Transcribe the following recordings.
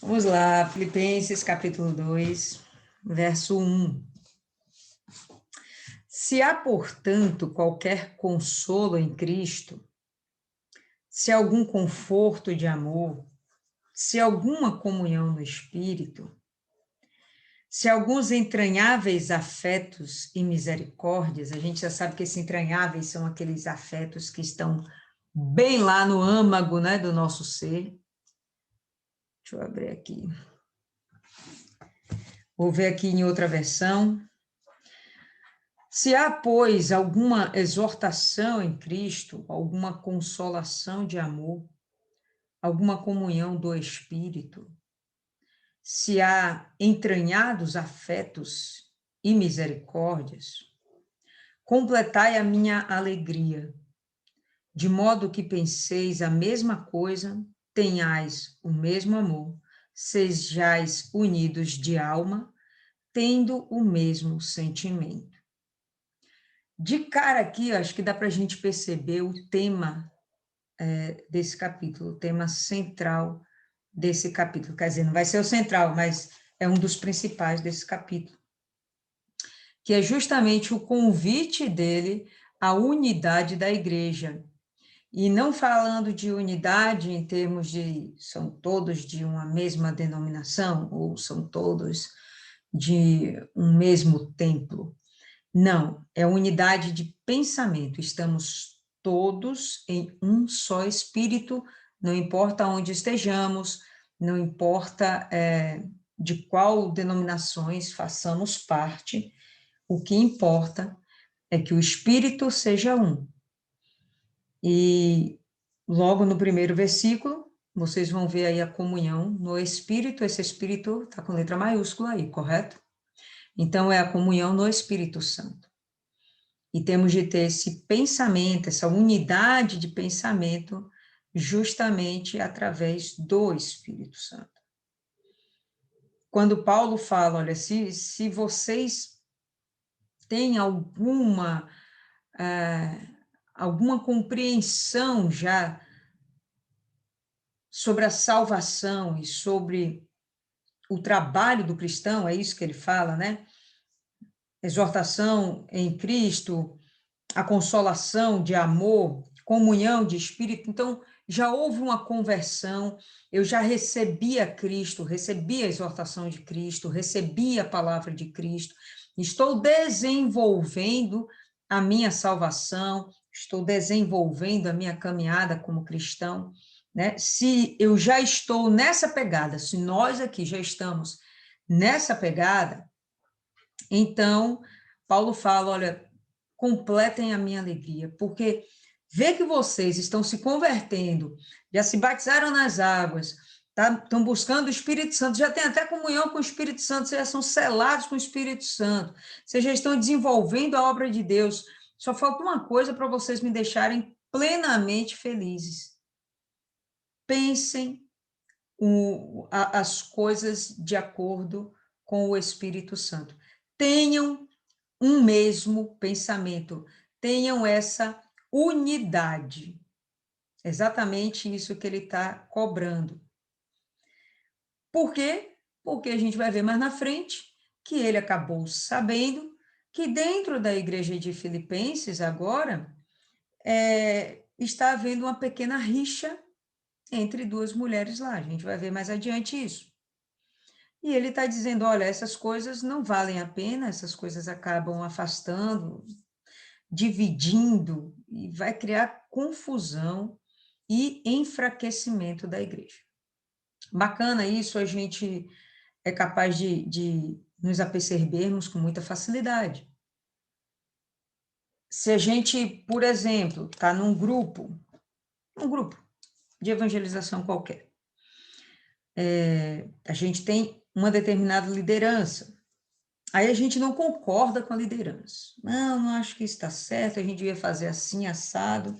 Vamos lá, Filipenses capítulo 2, verso 1. Se há, portanto, qualquer consolo em Cristo, se há algum conforto de amor, se há alguma comunhão no Espírito, se há alguns entranháveis afetos e misericórdias, a gente já sabe que esses entranháveis são aqueles afetos que estão bem lá no âmago, né, do nosso ser. Deixa eu abrir aqui. Vou ver aqui em outra versão. Se há, pois, alguma exortação em Cristo, alguma consolação de amor, alguma comunhão do Espírito, se há entranhados afetos e misericórdias, completai a minha alegria, de modo que penseis a mesma coisa, tenhais o mesmo amor, sejais unidos de alma, tendo o mesmo sentimento. De cara aqui, acho que dá para a gente perceber o tema desse capítulo, o tema central desse capítulo. Quer dizer, não vai ser o central, mas é um dos principais desse capítulo, que é justamente o convite dele à unidade da igreja. E não falando de unidade em termos de são todos de uma mesma denominação, ou são todos de um mesmo templo. Não, é unidade de pensamento. Estamos todos em um só espírito, não importa onde estejamos, não importa de qual denominações façamos parte, o que importa é que o espírito seja um. E logo no primeiro versículo, vocês vão ver aí a comunhão no espírito, esse espírito está com letra maiúscula aí, correto? Então, é a comunhão no Espírito Santo. E temos de ter esse pensamento, essa unidade de pensamento, justamente através do Espírito Santo. Quando Paulo fala, olha, se vocês têm alguma compreensão já sobre a salvação e sobre o trabalho do cristão, é isso que ele fala, né? Exortação em Cristo, a consolação de amor, comunhão de espírito. Então, já houve uma conversão, eu já recebi a Cristo, recebi a exortação de Cristo, recebi a palavra de Cristo, estou desenvolvendo a minha salvação, estou desenvolvendo a minha caminhada como cristão, né? Se eu já estou nessa pegada, se nós aqui já estamos nessa pegada, então, Paulo fala, olha, completem a minha alegria, porque ver que vocês estão se convertendo, já se batizaram nas águas, estão buscando o Espírito Santo, já tem até comunhão com o Espírito Santo, vocês já são selados com o Espírito Santo, vocês já estão desenvolvendo a obra de Deus, só falta uma coisa para vocês me deixarem plenamente felizes. Pensem as coisas de acordo com o Espírito Santo. Tenham um mesmo pensamento, tenham essa unidade. Exatamente isso que ele está cobrando. Por quê? Porque a gente vai ver mais na frente que ele acabou sabendo que dentro da igreja de Filipenses agora está havendo uma pequena rixa entre duas mulheres lá. A gente vai ver mais adiante isso. E ele está dizendo, olha, essas coisas não valem a pena, essas coisas acabam afastando, dividindo, e vai criar confusão e enfraquecimento da igreja. Bacana isso, a gente é capaz de nos apercebermos com muita facilidade. Se a gente, por exemplo, está num grupo de evangelização qualquer, a gente tem uma determinada liderança, aí a gente não concorda com a liderança. Não acho que isso está certo, a gente devia fazer assim, assado.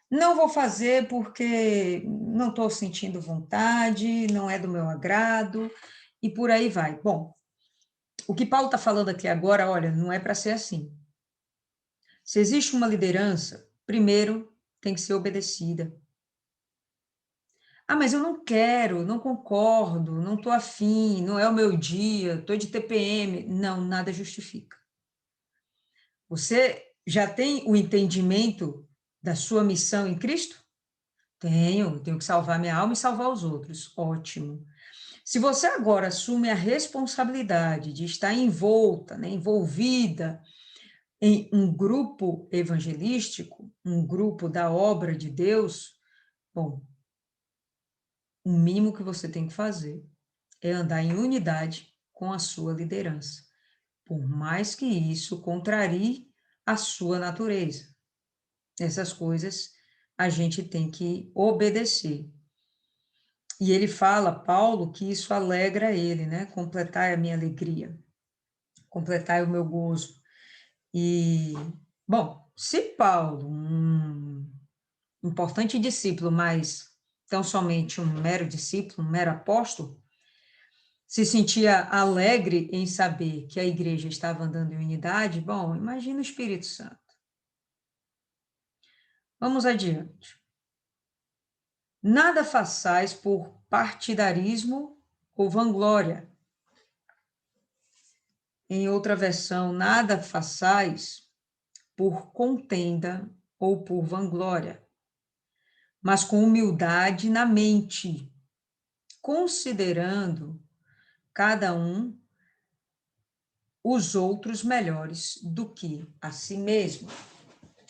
Não vou fazer porque não estou sentindo vontade, não é do meu agrado, e por aí vai. Bom, o que Paulo está falando aqui agora, olha, não é para ser assim. Se existe uma liderança, primeiro tem que ser obedecida. Ah, mas eu não quero, não concordo, não estou afim, não é o meu dia, estou de TPM. Não, nada justifica. Você já tem o entendimento da sua missão em Cristo? Tenho que salvar minha alma e salvar os outros. Ótimo. Se você agora assume a responsabilidade de estar envolta, né, envolvida em um grupo evangelístico, um grupo da obra de Deus, bom, o mínimo que você tem que fazer é andar em unidade com a sua liderança, por mais que isso contrarie a sua natureza. Essas coisas a gente tem que obedecer. E ele fala, Paulo, que isso alegra ele, né? Completai a minha alegria, completai o meu gozo. E, bom, se Paulo, um importante discípulo, mas tão somente um mero discípulo, um mero apóstolo, se sentia alegre em saber que a igreja estava andando em unidade, bom, imagina o Espírito Santo. Vamos adiante. Nada façais por partidarismo ou vanglória. Em outra versão, nada façais por contenda ou por vanglória, mas com humildade na mente, considerando cada um os outros melhores do que a si mesmo.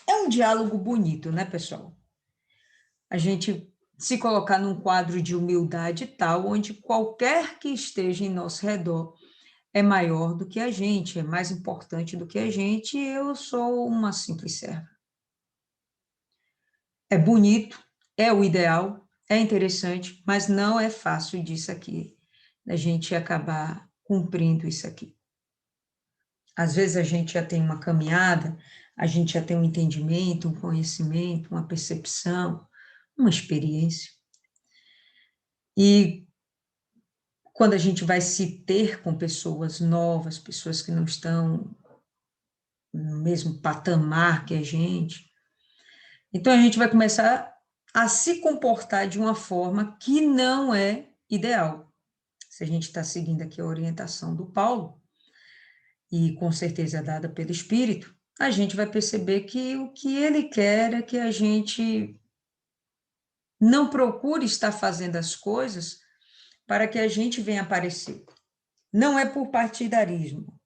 É um diálogo bonito, né, pessoal? A gente se colocar num quadro de humildade tal, onde qualquer que esteja em nosso redor é maior do que a gente, é mais importante do que a gente, e eu sou uma simples serva. É bonito, é o ideal, é interessante, mas não é fácil disso aqui, da gente acabar cumprindo isso aqui. Às vezes a gente já tem uma caminhada, a gente já tem um entendimento, um conhecimento, uma percepção, uma experiência. E quando a gente vai se ter com pessoas novas, pessoas que não estão no mesmo patamar que a gente, então a gente vai começar a se comportar de uma forma que não é ideal. Se a gente está seguindo aqui a orientação do Paulo, e com certeza é dada pelo Espírito, a gente vai perceber que o que ele quer é que a gente não procure estar fazendo as coisas para que a gente venha aparecer. Não é por partidarismo.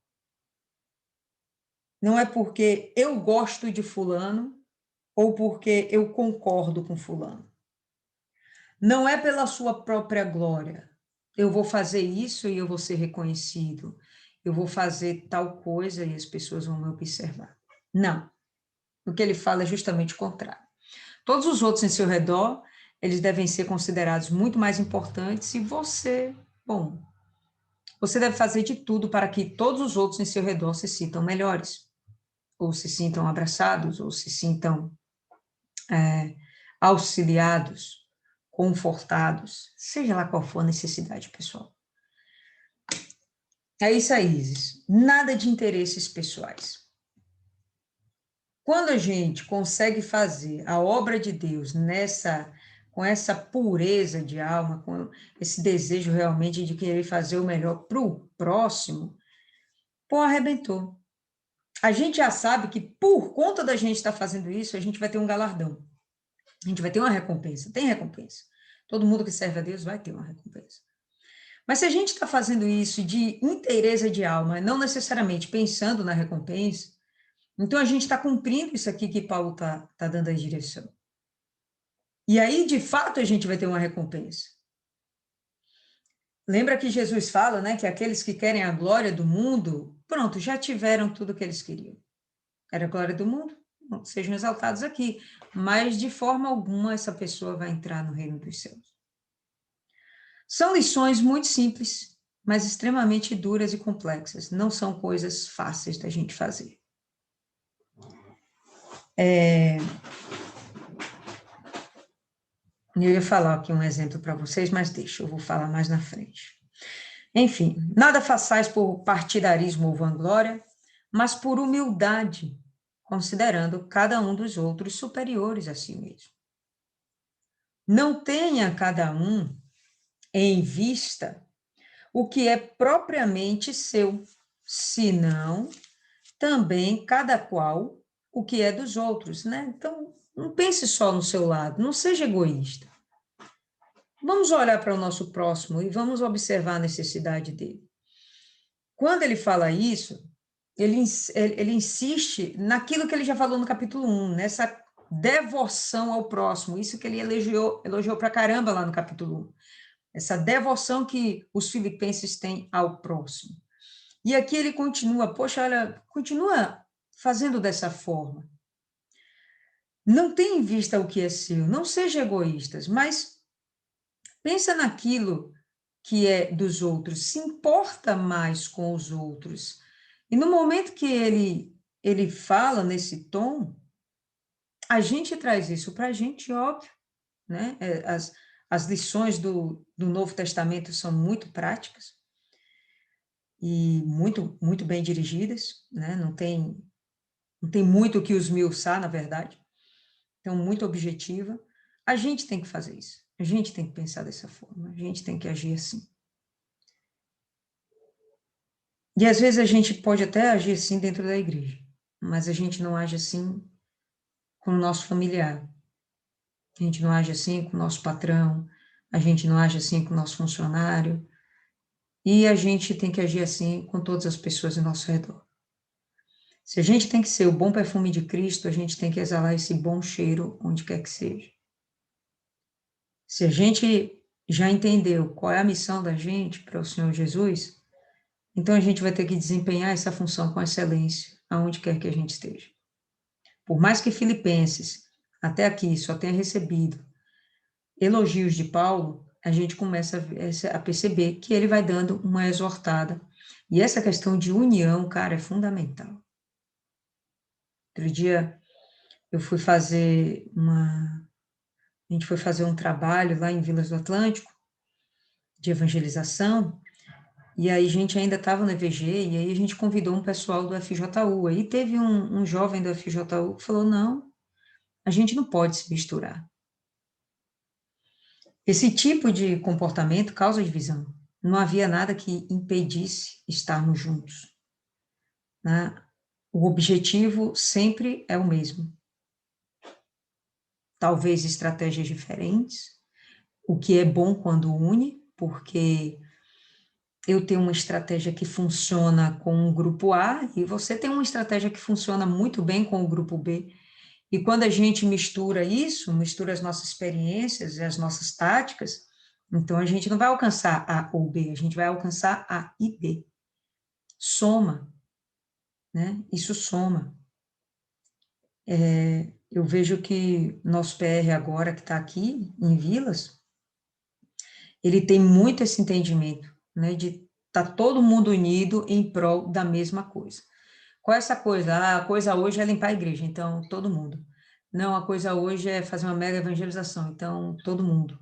Não é porque eu gosto de fulano ou porque eu concordo com fulano. Não é pela sua própria glória. Eu vou fazer isso e eu vou ser reconhecido. Eu vou fazer tal coisa e as pessoas vão me observar. Não. O que ele fala é justamente o contrário. Todos os outros em seu redor, eles devem ser considerados muito mais importantes e você, bom, você deve fazer de tudo para que todos os outros em seu redor se sintam melhores, ou se sintam abraçados, ou se sintam auxiliados, confortados, seja lá qual for a necessidade pessoal. É isso aí, Isis. Nada de interesses pessoais. Quando a gente consegue fazer a obra de Deus com essa pureza de alma, com esse desejo realmente de querer fazer o melhor para o próximo, pô, arrebentou. A gente já sabe que por conta da gente estar fazendo isso, a gente vai ter um galardão. A gente vai ter uma recompensa. Tem recompensa. Todo mundo que serve a Deus vai ter uma recompensa. Mas se a gente está fazendo isso de inteireza de alma, não necessariamente pensando na recompensa, então a gente está cumprindo isso aqui que Paulo está dando a direção. E aí, de fato, a gente vai ter uma recompensa. Lembra que Jesus fala, né, que aqueles que querem a glória do mundo, pronto, já tiveram tudo o que eles queriam. Era a glória do mundo? Bom, sejam exaltados aqui. Mas, de forma alguma, essa pessoa vai entrar no reino dos céus. São lições muito simples, mas extremamente duras e complexas. Não são coisas fáceis da gente fazer. Eu ia falar aqui um exemplo para vocês, mas deixa, eu vou falar mais na frente. Enfim, nada façais por partidarismo ou vanglória, mas por humildade, considerando cada um dos outros superiores a si mesmo. Não tenha cada um em vista o que é propriamente seu, senão também cada qual o que é dos outros, né? Então, não pense só no seu lado, não seja egoísta. Vamos olhar para o nosso próximo e vamos observar a necessidade dele. Quando ele fala isso, ele insiste naquilo que ele já falou no capítulo 1, nessa devoção ao próximo, isso que ele elogiou pra caramba lá no capítulo 1, essa devoção que os filipenses têm ao próximo. E aqui ele continua, poxa, olha, continua fazendo dessa forma. Não tenha em vista o que é seu, não seja egoístas, mas pensa naquilo que é dos outros, se importa mais com os outros. E no momento que ele fala nesse tom, a gente traz isso para a gente, óbvio, né? As lições do Novo Testamento são muito práticas e muito bem dirigidas, né? Não tem muito o que esmiuçar, na verdade. Então, muito objetiva. A gente tem que fazer isso. A gente tem que pensar dessa forma. A gente tem que agir assim. E às vezes a gente pode até agir assim dentro da igreja, mas a gente não age assim com o nosso familiar. A gente não age assim com o nosso patrão. A gente não age assim com o nosso funcionário. E a gente tem que agir assim com todas as pessoas ao nosso redor. Se a gente tem que ser o bom perfume de Cristo, a gente tem que exalar esse bom cheiro onde quer que seja. Se a gente já entendeu qual é a missão da gente para o Senhor Jesus, então a gente vai ter que desempenhar essa função com excelência, aonde quer que a gente esteja. Por mais que Filipenses, até aqui, só tenha recebido elogios de Paulo, a gente começa a perceber que ele vai dando uma exortada. E essa questão de união, cara, é fundamental. Outro dia eu fui fazer a gente foi fazer um trabalho lá em Vilas do Atlântico, de evangelização, e aí a gente ainda estava no EVG, e aí a gente convidou um pessoal do FJU, aí teve um jovem do FJU que falou, não, a gente não pode se misturar. Esse tipo de comportamento causa divisão. Não havia nada que impedisse estarmos juntos, né? O objetivo sempre é o mesmo. Talvez estratégias diferentes, o que é bom quando une, porque eu tenho uma estratégia que funciona com o grupo A e você tem uma estratégia que funciona muito bem com o grupo B. E quando a gente mistura isso, mistura as nossas experiências e as nossas táticas, então a gente não vai alcançar A ou B, a gente vai alcançar A e B. Soma, né? Isso soma. Eu vejo que nosso PR agora, que está aqui em Vilas, ele tem muito esse entendimento, né? De estar todo mundo unido em prol da mesma coisa. Qual é essa coisa? Ah, a coisa hoje é limpar a igreja, então todo mundo. Não, a coisa hoje é fazer uma mega evangelização, então todo mundo.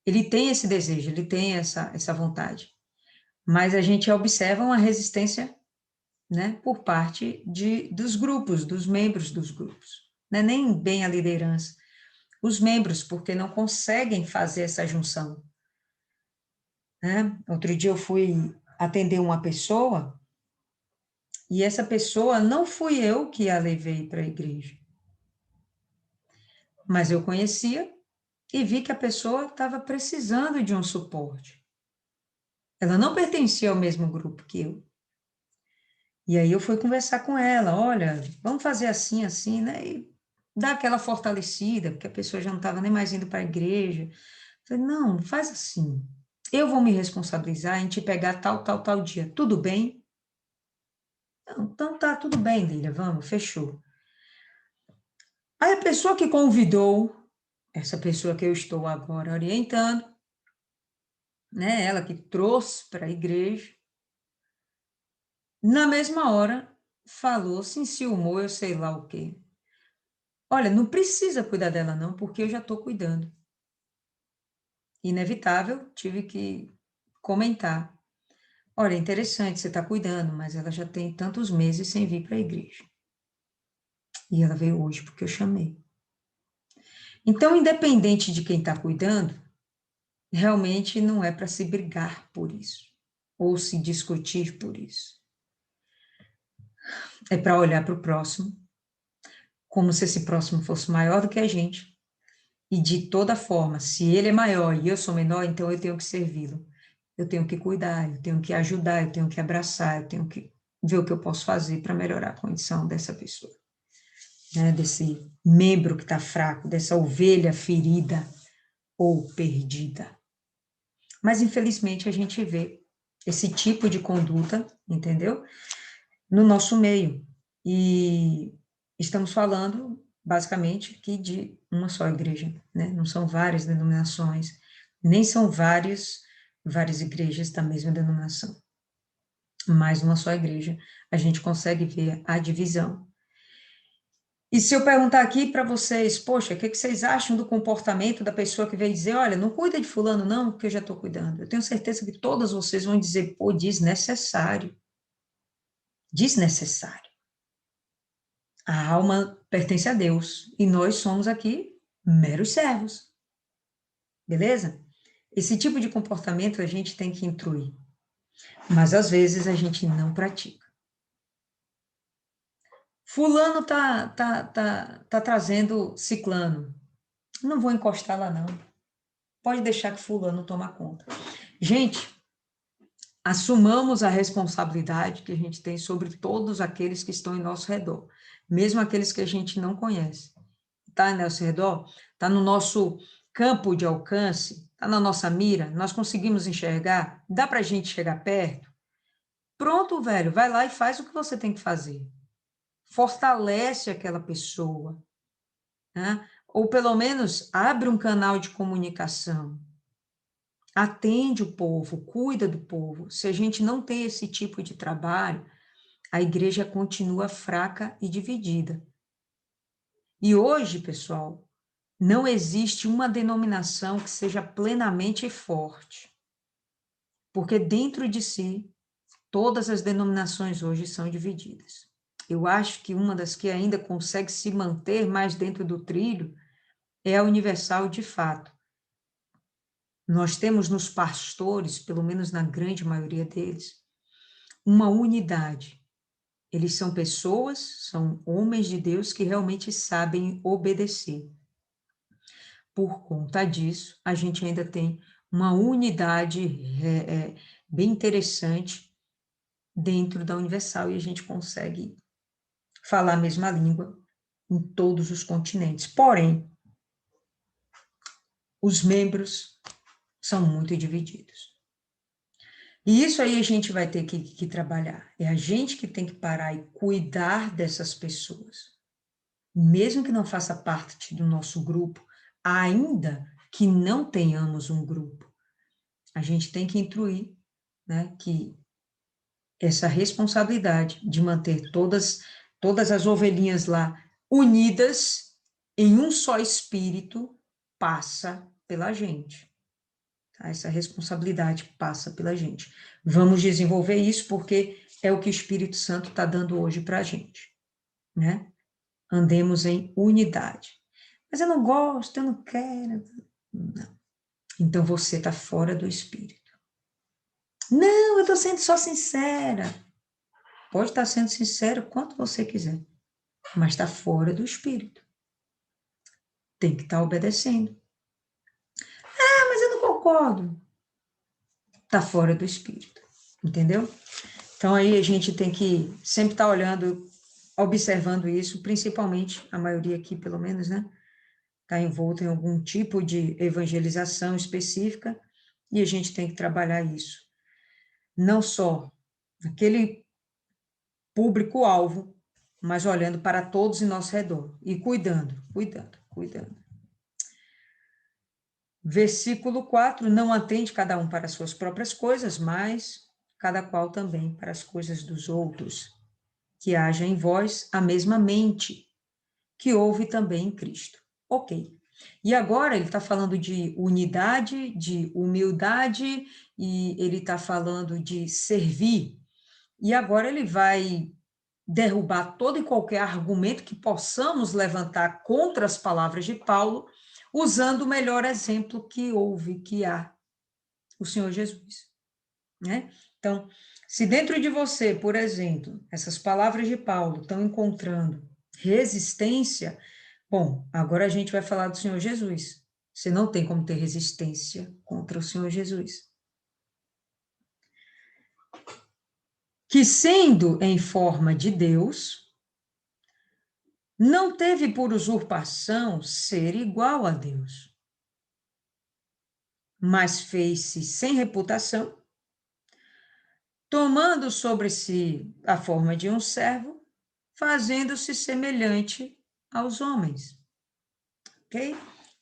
Ele tem esse desejo, ele tem essa vontade, mas a gente observa uma resistência, né, por parte dos grupos, dos membros dos grupos, né, nem bem a liderança, os membros, porque não conseguem fazer essa junção, né? Outro dia eu fui atender uma pessoa, e essa pessoa não fui eu que a levei para a igreja, mas eu conhecia e vi que a pessoa estava precisando de um suporte. Ela não pertencia ao mesmo grupo que eu. E aí eu fui conversar com ela, olha, vamos fazer assim, assim, né? E dar aquela fortalecida, porque a pessoa já não estava nem mais indo para a igreja. Eu falei, não, faz assim. Eu vou me responsabilizar em te pegar tal dia. Tudo bem? Não, então tá, tudo bem, Lília, vamos, fechou. Aí a pessoa que convidou, essa pessoa que eu estou agora orientando, né? Ela que trouxe para a igreja, na mesma hora falou, se enciumou, eu sei lá o quê. Olha, não precisa cuidar dela não, porque eu já estou cuidando. Inevitável, tive que comentar. Olha, interessante, você está cuidando, mas ela já tem tantos meses sem vir para a igreja. E ela veio hoje porque eu chamei. Então, independente de quem está cuidando, realmente não é para se brigar por isso, ou se discutir por isso. É para olhar para o próximo, como se esse próximo fosse maior do que a gente. E de toda forma, se ele é maior e eu sou menor, então eu tenho que servi-lo. Eu tenho que cuidar, eu tenho que ajudar, eu tenho que abraçar, eu tenho que ver o que eu posso fazer para melhorar a condição dessa pessoa, né? Desse membro que está fraco, dessa ovelha ferida ou perdida. Mas, infelizmente, a gente vê esse tipo de conduta, entendeu? No nosso meio. E estamos falando, basicamente, aqui de uma só igreja, né? Não são várias denominações, nem são várias igrejas da mesma denominação, mas uma só igreja, a gente consegue ver a divisão. E se eu perguntar aqui para vocês, poxa, o que vocês acham do comportamento da pessoa que veio dizer, olha, não cuida de fulano não, porque eu já estou cuidando. Eu tenho certeza que todas vocês vão dizer, pô, desnecessário. Desnecessário. A alma pertence a Deus e nós somos aqui meros servos, beleza? Esse tipo de comportamento a gente tem que instruir, mas às vezes a gente não pratica. Fulano tá trazendo ciclano. Não vou encostar lá não. Pode deixar que fulano toma conta. Gente, assumamos a responsabilidade que a gente tem sobre todos aqueles que estão em nosso redor, mesmo aqueles que a gente não conhece. Está ao nosso redor, está no nosso campo de alcance, está na nossa mira, nós conseguimos enxergar, dá para a gente chegar perto? Pronto, velho, vai lá e faz o que você tem que fazer. Fortalece aquela pessoa, né? Ou pelo menos abre um canal de comunicação. Atende o povo, cuida do povo. Se a gente não tem esse tipo de trabalho, a igreja continua fraca e dividida. E hoje, pessoal, não existe uma denominação que seja plenamente forte, porque dentro de si, todas as denominações hoje são divididas. Eu acho que uma das que ainda consegue se manter mais dentro do trilho é a Universal de fato. Nós temos nos pastores, pelo menos na grande maioria deles, uma unidade. Eles são pessoas, são homens de Deus que realmente sabem obedecer. Por conta disso, a gente ainda tem uma unidade bem interessante dentro da Universal e a gente consegue falar a mesma língua em todos os continentes. Porém, os membros são muito divididos. E isso aí a gente vai ter que trabalhar. É a gente que tem que parar e cuidar dessas pessoas. Mesmo que não faça parte do nosso grupo, ainda que não tenhamos um grupo, a gente tem que instruir, né, que essa responsabilidade de manter todas as ovelhinhas lá unidas em um só espírito passa pela gente. Tá? Essa responsabilidade passa pela gente. Vamos desenvolver isso porque é o que o Espírito Santo está dando hoje para a gente, né? Andemos em unidade. Mas eu não gosto, eu não quero. Não. Então você está fora do Espírito. Não, eu estou sendo só sincera. Pode estar sendo sincero quanto você quiser, mas está fora do Espírito. Tem que estar obedecendo. Ah, mas eu não concordo. Está fora do Espírito. Entendeu? Então aí a gente tem que sempre estar olhando, observando isso, principalmente a maioria aqui, pelo menos, né? Está envolto em algum tipo de evangelização específica e a gente tem que trabalhar isso. Não só aquele público-alvo, mas olhando para todos em nosso redor e cuidando. Versículo 4, não atende cada um para as suas próprias coisas, mas cada qual também para as coisas dos outros. Que haja em vós a mesma mente que houve também em Cristo. Ok. E agora ele está falando de unidade, de humildade, e ele está falando de servir. E agora ele vai derrubar todo e qualquer argumento que possamos levantar contra as palavras de Paulo, usando o melhor exemplo que houve, que há, o Senhor Jesus, né? Então, se dentro de você, por exemplo, essas palavras de Paulo estão encontrando resistência, bom, agora a gente vai falar do Senhor Jesus. Você não tem como ter resistência contra o Senhor Jesus. Que sendo em forma de Deus, não teve por usurpação ser igual a Deus, mas fez-se sem reputação, tomando sobre si a forma de um servo, fazendo-se semelhante aos homens. Ok?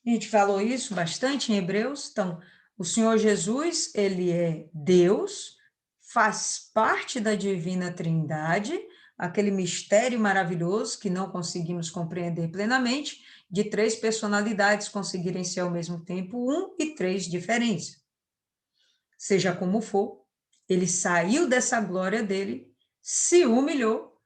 A gente falou isso bastante em Hebreus. Então, o Senhor Jesus, ele é Deus, faz parte da divina Trindade, aquele mistério maravilhoso que não conseguimos compreender plenamente, de três personalidades conseguirem ser ao mesmo tempo um e três diferentes. Seja como for, ele saiu dessa glória dele, se humilhou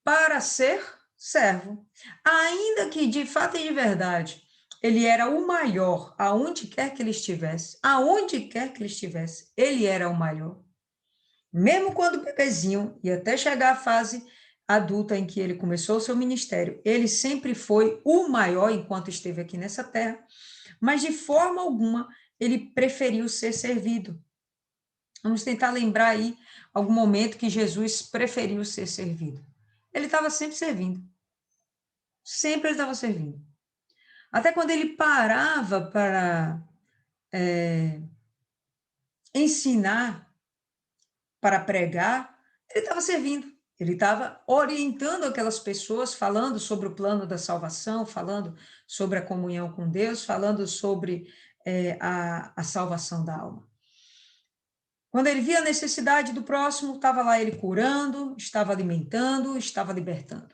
para ser servo. Ainda que, de fato e de verdade, ele era o maior, aonde quer que ele estivesse, ele era o maior. Mesmo quando bebezinho, e até chegar à fase adulta em que ele começou o seu ministério, ele sempre foi o maior enquanto esteve aqui nessa terra, mas de forma alguma ele preferiu ser servido. Vamos tentar lembrar aí algum momento que Jesus preferiu ser servido. Ele estava sempre servindo. Sempre ele estava servindo. Até quando ele parava para ensinar, para pregar, ele estava servindo. Ele estava orientando aquelas pessoas, falando sobre o plano da salvação, falando sobre a comunhão com Deus, falando sobre a salvação da alma. Quando ele via a necessidade do próximo, estava lá ele curando, estava alimentando, estava libertando.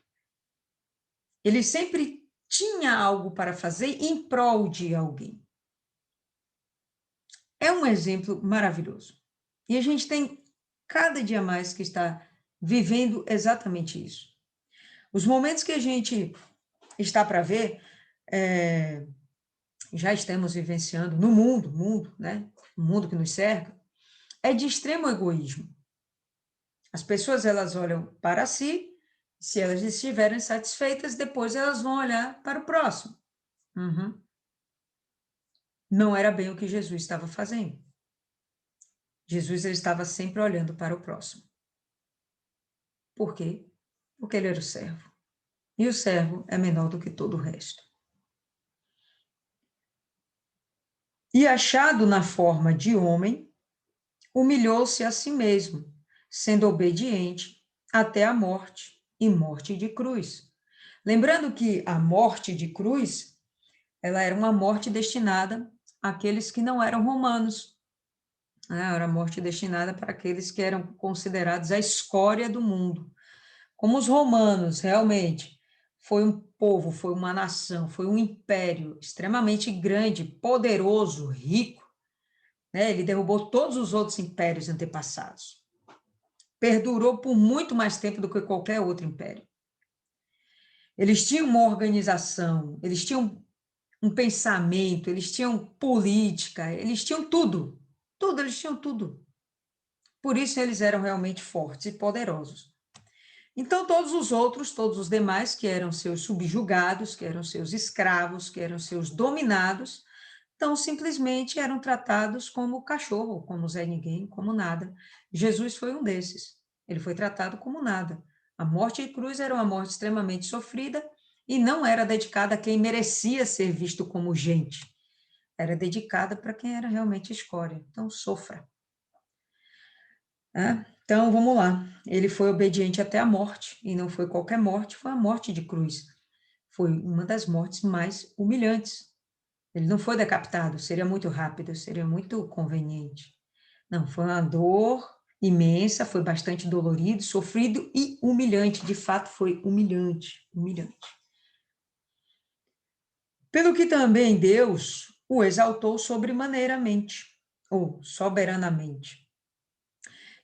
Ele sempre tinha algo para fazer em prol de alguém. É um exemplo maravilhoso. E a gente tem cada dia mais que está vivendo exatamente isso. Os momentos que a gente está para ver, já estamos vivenciando no mundo, né? O mundo que nos cerca, é de extremo egoísmo. As pessoas, elas olham para si, se elas estiverem satisfeitas, depois elas vão olhar para o próximo. Uhum. Não era bem o que Jesus estava fazendo. Jesus ele estava sempre olhando para o próximo. Por quê? Porque ele era o servo. E o servo é menor do que todo o resto. E achado na forma de homem, humilhou-se a si mesmo, sendo obediente até a morte, e morte de cruz. Lembrando que a morte de cruz, ela era uma morte destinada àqueles que não eram romanos, né? Era a morte destinada para aqueles que eram considerados a escória do mundo. Como os romanos, realmente, foi um povo, foi uma nação, foi um império extremamente grande, poderoso, rico, né? Ele derrubou todos os outros impérios antepassados. Perdurou por muito mais tempo do que qualquer outro império. Eles tinham uma organização, eles tinham um pensamento, eles tinham política, eles tinham tudo. Tudo, eles tinham tudo. Por isso eles eram realmente fortes e poderosos. Então, todos os outros, todos os demais, que eram seus subjugados, que eram seus escravos, que eram seus dominados, então simplesmente eram tratados como cachorro, como Zé Ninguém, como nada. Jesus foi um desses. Ele foi tratado como nada. A morte de cruz era uma morte extremamente sofrida e não era dedicada a quem merecia ser visto como gente. Era dedicada para quem era realmente escória. Então, sofra. Então, vamos lá. Ele foi obediente até a morte, e não foi qualquer morte, foi a morte de cruz. Foi uma das mortes mais humilhantes. Ele não foi decapitado, seria muito rápido, seria muito conveniente. Não, foi uma dor imensa, foi bastante dolorido, sofrido e humilhante. De fato, foi humilhante, humilhante. Pelo que também Deus o exaltou sobremaneiramente, ou soberanamente,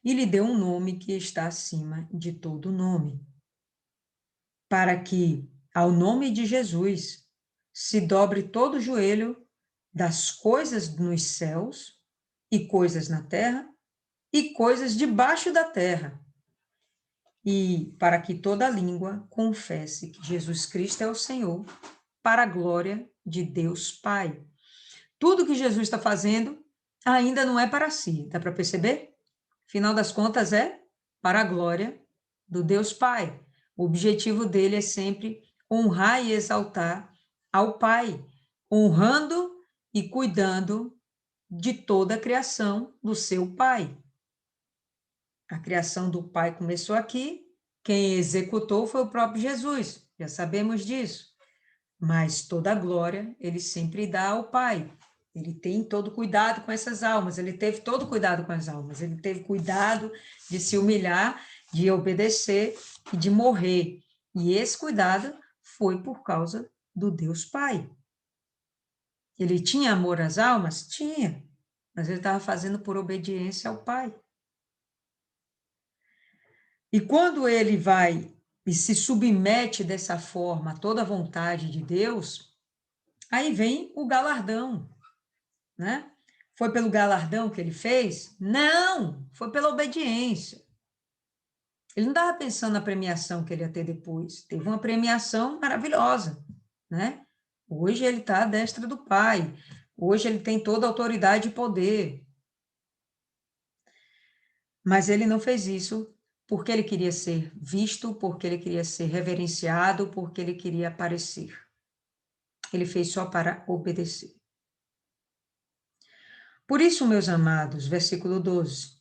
e lhe deu um nome que está acima de todo nome, para que, ao nome de Jesus, se dobre todo o joelho das coisas nos céus e coisas na terra e coisas debaixo da terra, e para que toda língua confesse que Jesus Cristo é o Senhor, para a glória de Deus Pai. Tudo que Jesus está fazendo ainda não é para si, dá para perceber? Final das contas é para a glória do Deus Pai. O objetivo dele é sempre honrar e exaltar ao Pai, honrando e cuidando de toda a criação do seu Pai. A criação do Pai começou aqui, quem executou foi o próprio Jesus, já sabemos disso. Mas toda a glória ele sempre dá ao Pai. Ele tem todo cuidado com essas almas, ele teve todo cuidado com as almas, ele teve cuidado de se humilhar, de obedecer e de morrer. E esse cuidado foi por causa do Deus Pai. Ele tinha amor às almas? Tinha, mas ele estava fazendo por obediência ao Pai. E quando ele vai e se submete dessa forma a toda a vontade de Deus, aí vem o galardão, né? Foi pelo galardão que ele fez? Não, foi pela obediência. Ele não estava pensando na premiação que ele ia ter depois. Teve uma premiação maravilhosa, né? Hoje ele está à destra do Pai. Hoje ele tem toda a autoridade e poder. Mas ele não fez isso porque ele queria ser visto, porque ele queria ser reverenciado, porque ele queria aparecer. Ele fez só para obedecer. Por isso, meus amados, versículo 12.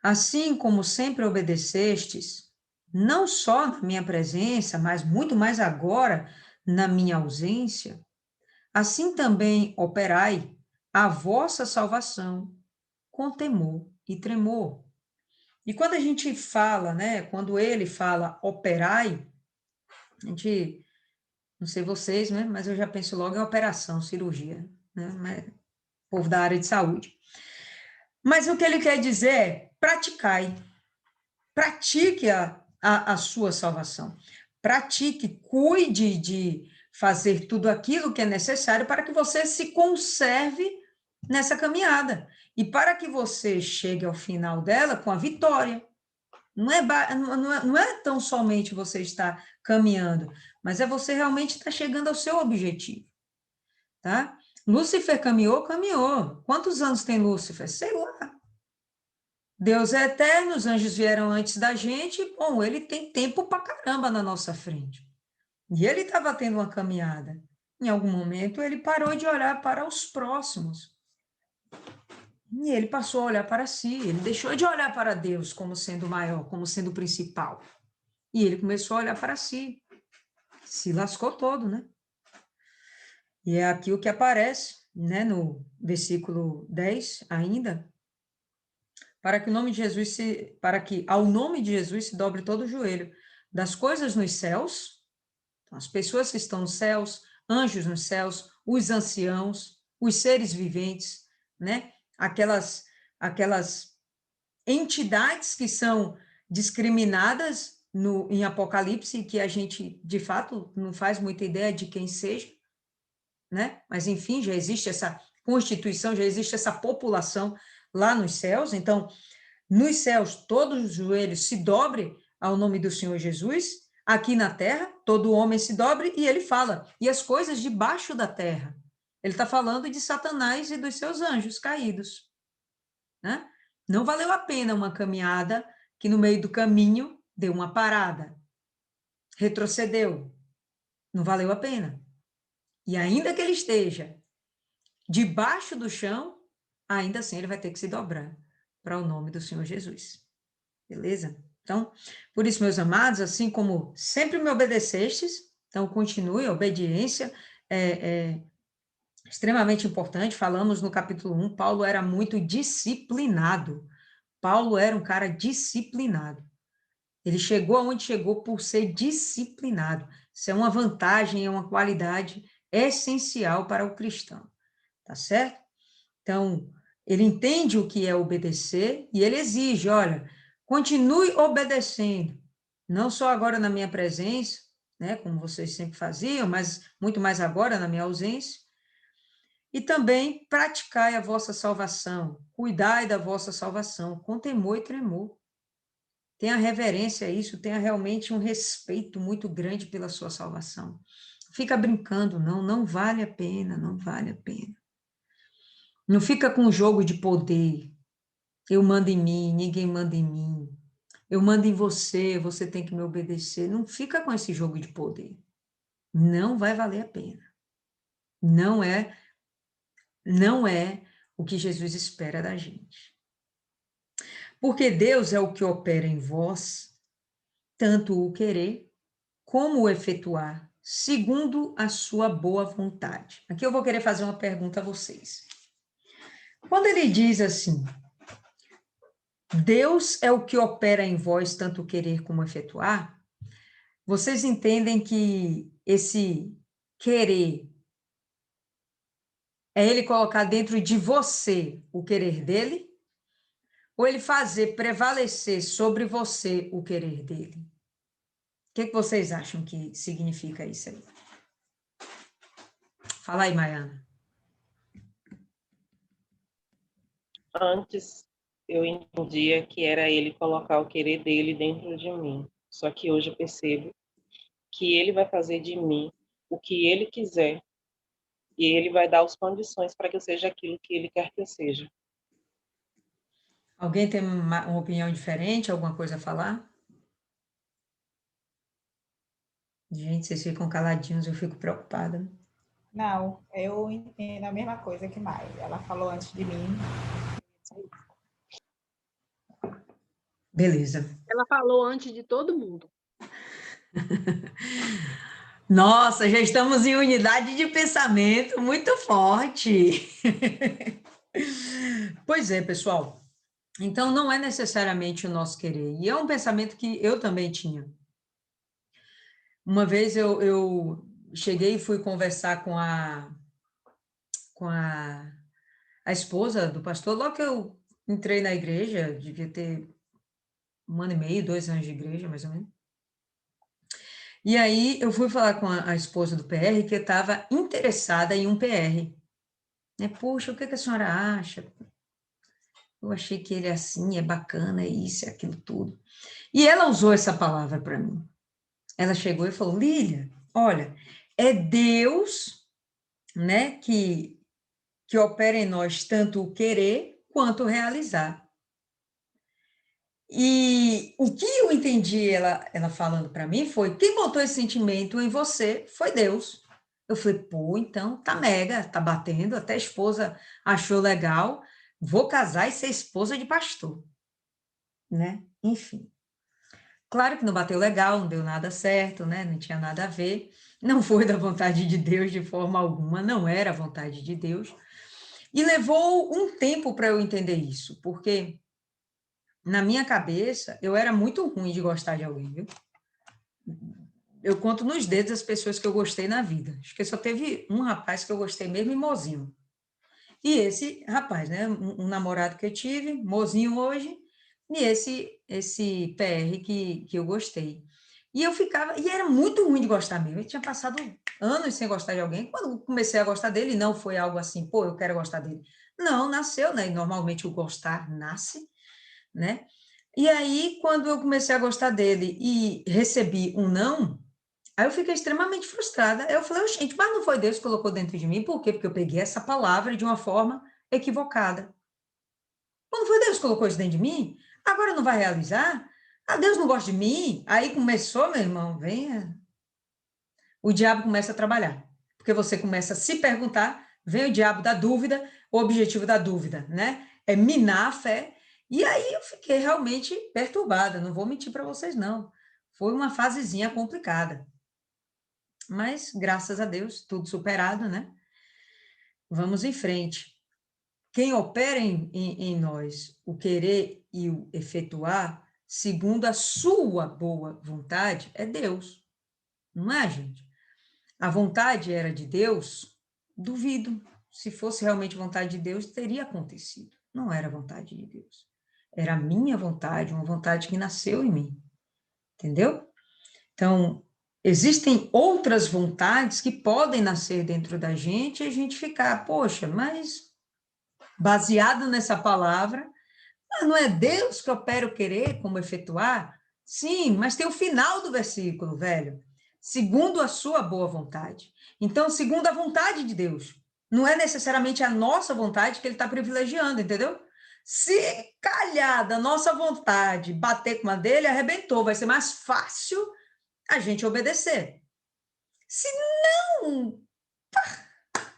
Assim como sempre obedecestes, não só na minha presença, mas muito mais agora na minha ausência, assim também operai a vossa salvação com temor e tremor. E quando a gente fala, né, quando ele fala operai, a gente, não sei vocês, né, mas eu já penso logo em operação, cirurgia, né, povo da área de saúde. Mas o que ele quer dizer é praticai, pratique a sua salvação, pratique, cuide de fazer tudo aquilo que é necessário para que você se conserve nessa caminhada e para que você chegue ao final dela com a vitória. Não é tão somente você estar caminhando, mas é você realmente estar chegando ao seu objetivo, tá? Lúcifer caminhou, caminhou. Quantos anos tem Lúcifer? Sei lá. Deus é eterno, os anjos vieram antes da gente, bom, ele tem tempo pra caramba na nossa frente. E ele estava tendo uma caminhada. Em algum momento, ele parou de olhar para os próximos. E ele passou a olhar para si, ele deixou de olhar para Deus como sendo o maior, como sendo o principal. E ele começou a olhar para si. Se lascou todo, né? E é aqui o que aparece, né, no versículo 10 ainda, para que o nome de Jesus para que ao nome de Jesus se dobre todo o joelho das coisas nos céus, então, as pessoas que estão nos céus, anjos nos céus, os anciãos, os seres viventes, né? Aquelas entidades que são discriminadas em Apocalipse, que a gente, de fato, não faz muita ideia de quem seja, né? Mas, enfim, já existe essa constituição, já existe essa população lá nos céus. Então, nos céus, todos os joelhos se dobre ao nome do Senhor Jesus. Aqui na terra, todo homem se dobre, e ele fala, e as coisas debaixo da terra. Ele está falando de Satanás e dos seus anjos caídos, né? Não valeu a pena uma caminhada que no meio do caminho deu uma parada, retrocedeu. Não valeu a pena. E ainda que ele esteja debaixo do chão, ainda assim ele vai ter que se dobrar para o nome do Senhor Jesus. Beleza? Então, por isso, meus amados, assim como sempre me obedecestes, então continue, a obediência é extremamente importante. Falamos no capítulo 1, Paulo era muito disciplinado. Paulo era um cara disciplinado. Ele chegou aonde chegou por ser disciplinado. Isso é uma vantagem, é uma qualidade essencial para o cristão, tá certo? Então, ele entende o que é obedecer e ele exige, olha, continue obedecendo, não só agora na minha presença, né, como vocês sempre faziam, mas muito mais agora na minha ausência. E também praticai a vossa salvação, cuidai da vossa salvação, com temor e tremor. Tenha reverência a isso, tenha realmente um respeito muito grande pela sua salvação. Fica brincando, não, não vale a pena, não vale a pena. Não fica com jogo de poder. Eu mando em mim, ninguém manda em mim. Eu mando em você, você tem que me obedecer. Não fica com esse jogo de poder. Não vai valer a pena. Não é, não é o que Jesus espera da gente. Porque Deus é o que opera em vós, tanto o querer como o efetuar, segundo a sua boa vontade. Aqui eu vou querer fazer uma pergunta a vocês. Quando ele diz assim, Deus é o que opera em vós, tanto o querer como o efetuar, vocês entendem que esse querer é ele colocar dentro de você o querer dele? Ou ele fazer prevalecer sobre você o querer dele? O que vocês acham que significa isso aí? Fala aí, Maiana. Antes eu entendia que era ele colocar o querer dele dentro de mim. Só que hoje eu percebo que ele vai fazer de mim o que ele quiser e ele vai dar as condições para que eu seja aquilo que ele quer que eu seja. Alguém tem uma opinião diferente, alguma coisa a falar? Gente, vocês ficam caladinhos, eu fico preocupada. Não, eu entendo a mesma coisa que Mai. Ela falou antes de mim. Beleza. Ela falou antes de todo mundo. Nossa, já estamos em unidade de pensamento muito forte. Pois é, pessoal. Então, não é necessariamente o nosso querer. E é um pensamento que eu também tinha. Uma vez eu cheguei e fui conversar com a esposa do pastor, logo que eu entrei na igreja, devia ter 1 ano e meio, 2 anos de igreja, mais ou menos. E aí eu fui falar com a esposa do PR que eu estava interessada em um PR. Né? Puxa, o que a senhora acha? Eu achei que ele é assim, é bacana, é isso, é aquilo tudo. E ela usou essa palavra para mim. Ela chegou e falou, Lília, olha, é Deus, né, que opera em nós tanto o querer quanto o realizar. E o que eu entendi ela falando para mim foi, quem botou esse sentimento em você foi Deus. Eu falei, pô, então tá mega, tá batendo, até a esposa achou legal, vou casar e ser esposa de pastor, né? Enfim. Claro que não bateu legal, não deu nada certo, né? Não tinha nada a ver, não foi da vontade de Deus de forma alguma, não era a vontade de Deus. E levou um tempo para eu entender isso, porque na minha cabeça eu era muito ruim de gostar de alguém, viu? Eu conto nos dedos as pessoas que eu gostei na vida. Acho que só teve um rapaz que eu gostei mesmo, e mozinho. E esse rapaz, né? Um namorado que eu tive, mozinho hoje, e esse PR que eu gostei. E eu ficava, e era muito ruim de gostar mesmo. Eu tinha passado anos sem gostar de alguém. Quando comecei a gostar dele, não foi algo assim, pô, eu quero gostar dele. Não, nasceu, né? E normalmente o gostar nasce, né? E aí, quando eu comecei a gostar dele e recebi um não, aí eu fiquei extremamente frustrada. Eu falei, gente, mas não foi Deus que colocou dentro de mim? Por quê? Porque eu peguei essa palavra de uma forma equivocada. Quando foi Deus que colocou isso dentro de mim? Agora não vai realizar? Ah, Deus não gosta de mim? Aí começou, meu irmão, venha. O diabo começa a trabalhar. Porque você começa a se perguntar, vem o diabo da dúvida, o objetivo da dúvida, né? É minar a fé. E aí eu fiquei realmente perturbada, não vou mentir para vocês, não. Foi uma fasezinha complicada. Mas, graças a Deus, tudo superado, né? Vamos em frente. Quem opera em nós o querer e o efetuar, segundo a sua boa vontade, é Deus. Não é, gente? A vontade era de Deus? Duvido. Se fosse realmente vontade de Deus, teria acontecido. Não era vontade de Deus. Era a minha vontade, uma vontade que nasceu em mim. Entendeu? Então, existem outras vontades que podem nascer dentro da gente e a gente ficar, poxa, mas baseado nessa palavra, não é Deus que opera o querer como efetuar? Sim, mas tem o final do versículo, velho. Segundo a sua boa vontade. Então, segundo a vontade de Deus. Não é necessariamente a nossa vontade que ele está privilegiando, entendeu? Se calhar da nossa vontade bater com a dele, arrebentou. Vai ser mais fácil a gente obedecer. Se não,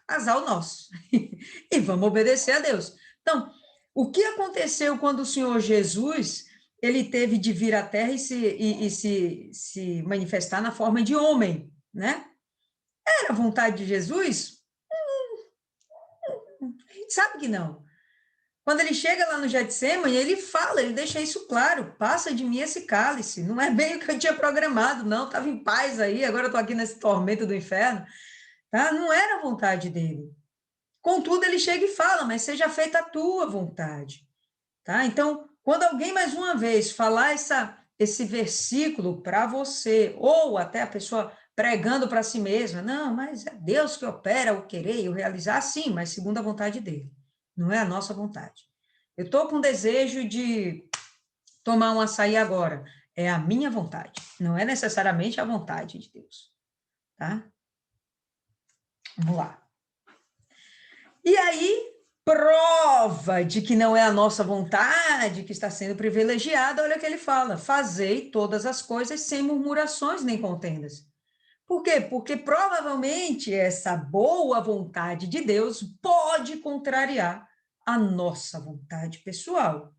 azar o nosso. E vamos obedecer a Deus. Então, o que aconteceu quando o Senhor Jesus ele teve de vir à Terra e se manifestar na forma de homem, né? Era a vontade de Jesus? A gente sabe que não. Quando ele chega lá no Getsemane, ele fala, ele deixa isso claro, passa de mim esse cálice, não é bem o que eu tinha programado, não, estava em paz aí, agora eu estou aqui nesse tormento do inferno, tá? Não era a vontade dele. Contudo, ele chega e fala, mas seja feita a tua vontade, tá? Então, quando alguém mais uma vez falar esse versículo para você, ou até a pessoa pregando para si mesma, não, mas é Deus que opera o querer e o realizar, sim, mas segundo a vontade dele, não é a nossa vontade. Eu estou com desejo de tomar um açaí agora, é a minha vontade, não é necessariamente a vontade de Deus, tá? Vamos lá. E aí, prova de que não é a nossa vontade que está sendo privilegiada, olha o que ele fala: fazei todas as coisas sem murmurações nem contendas. Por quê? Porque provavelmente essa boa vontade de Deus pode contrariar a nossa vontade pessoal,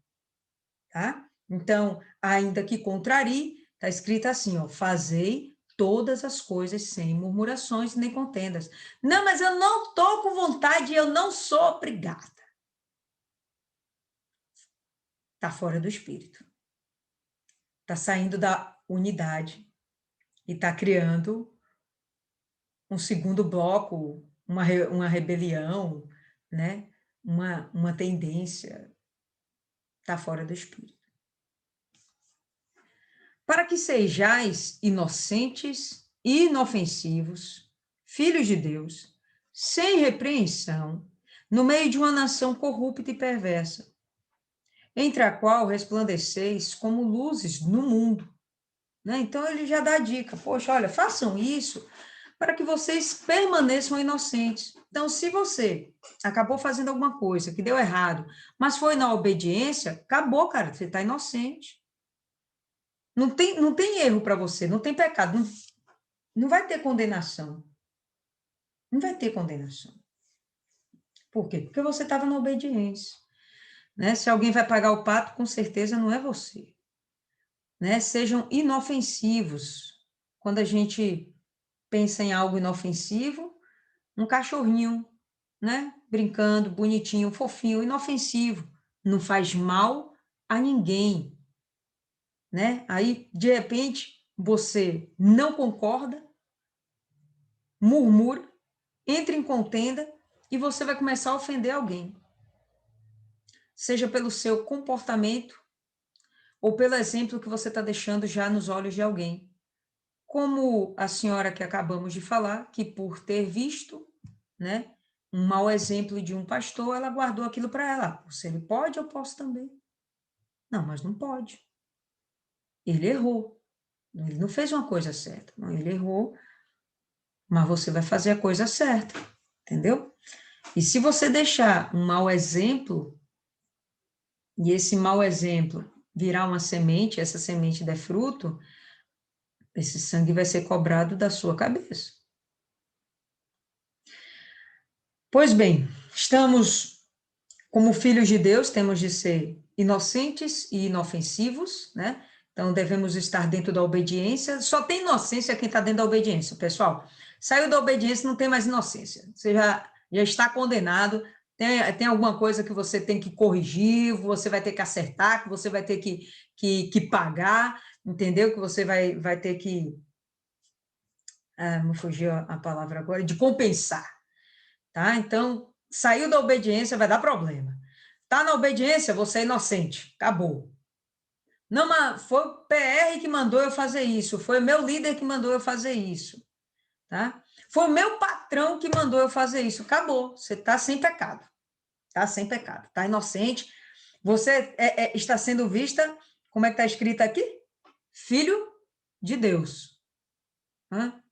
tá? Então, ainda que contrarie, está escrito assim, ó, fazei todas as coisas sem murmurações nem contendas. Não, mas eu não estou com vontade, eu não sou obrigada. Está fora do espírito. Está saindo da unidade e está criando um segundo bloco, uma rebelião, né? Uma tendência. Está fora do espírito. Para que sejais inocentes e inofensivos, filhos de Deus, sem repreensão, no meio de uma nação corrupta e perversa, entre a qual resplandeceis como luzes no mundo. Né? Então, ele já dá a dica, poxa, olha, façam isso para que vocês permaneçam inocentes. Então, se você acabou fazendo alguma coisa que deu errado, mas foi na obediência, acabou, cara, você está inocente. Não tem erro para você, não tem pecado, não vai ter condenação. Não vai ter condenação. Por quê? Porque você estava na obediência. Né? Se alguém vai pagar o pato, com certeza não é você. Né? Sejam inofensivos. Quando a gente pensa em algo inofensivo, um cachorrinho, né? Brincando, bonitinho, fofinho, inofensivo. Não faz mal a ninguém. Né? Aí, de repente, você não concorda, murmura, entra em contenda e você vai começar a ofender alguém. Seja pelo seu comportamento ou pelo exemplo que você está deixando já nos olhos de alguém. Como a senhora que acabamos de falar, que por ter visto, né, um mau exemplo de um pastor, ela guardou aquilo para ela. Se ele pode, eu posso também. Não, mas não pode. Ele errou. Ele não fez uma coisa certa. Não, ele errou, mas você vai fazer a coisa certa. Entendeu? E se você deixar um mau exemplo, e esse mau exemplo virar uma semente, essa semente der fruto, esse sangue vai ser cobrado da sua cabeça. Pois bem, estamos, como filhos de Deus, temos de ser inocentes e inofensivos, né? Então, devemos estar dentro da obediência. Só tem inocência quem está dentro da obediência, pessoal. Saiu da obediência, não tem mais inocência. Você já está condenado. Tem alguma coisa que você tem que corrigir, você vai ter que acertar, que você vai ter que pagar, entendeu? Que você vai ter que... me fugiu a palavra agora, de compensar. Tá? Então, saiu da obediência, vai dar problema. Tá na obediência, você é inocente, acabou. Não, mas foi o PR que mandou eu fazer isso, foi o meu líder que mandou eu fazer isso, tá? Foi o meu patrão que mandou eu fazer isso. Acabou, você está sem pecado, está sem pecado, está inocente. Você está sendo vista, como é que está escrito aqui? Filho de Deus. Hã?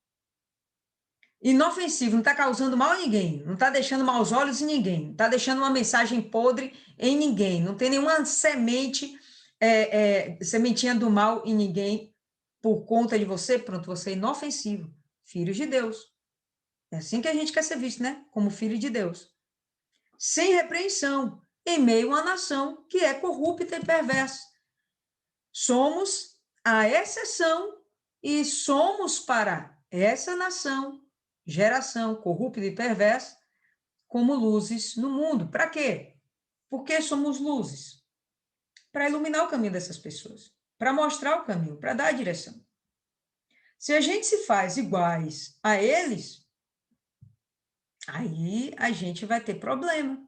Inofensivo, não está causando mal a ninguém, não está deixando maus olhos em ninguém, não está deixando uma mensagem podre em ninguém, não tem nenhuma semente, sementinha do mal em ninguém por conta de você. Pronto, você é inofensivo, filho de Deus. É assim que a gente quer ser visto, né? Como filho de Deus. Sem repreensão, em meio a uma nação que é corrupta e perversa. Somos a exceção e somos para essa nação, geração corrupta e perversa, como luzes no mundo. Para quê? Por que somos luzes? Para iluminar o caminho dessas pessoas, para mostrar o caminho, para dar a direção. Se a gente se faz iguais a eles, aí a gente vai ter problema.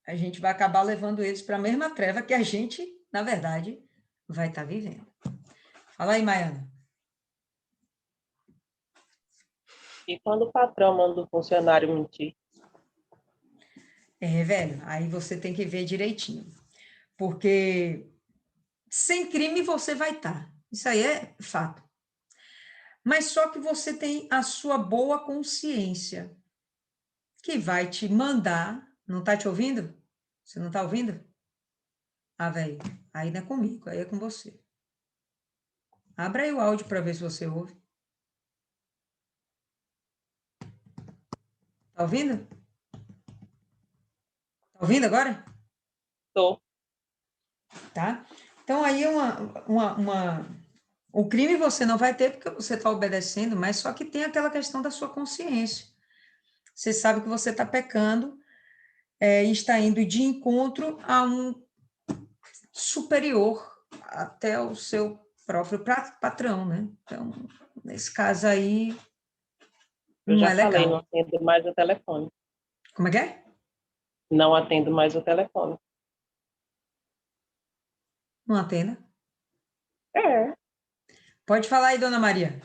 A gente vai acabar levando eles para a mesma treva que a gente, na verdade, vai estar vivendo. Fala aí, Maiana. E quando o patrão manda o funcionário mentir? Velho, aí você tem que ver direitinho. Porque sem crime você vai estar. Isso aí é fato. Mas só que você tem a sua boa consciência, que vai te mandar. Não está te ouvindo? Você não está ouvindo? Ah, velho, aí não é comigo, aí é com você. Abra aí o áudio para ver se você ouve. Tá ouvindo? Tá ouvindo agora? Tô. Tá? Então, aí é o crime você não vai ter porque você está obedecendo, mas só que tem aquela questão da sua consciência. Você sabe que você está pecando e está indo de encontro a um superior até o seu próprio patrão, né? Então, nesse caso aí, Eu não já é falei, não legal. atendo mais o telefone. Como é que é? Não atendo mais o telefone. Não atenda. É. Pode falar aí, dona Maria.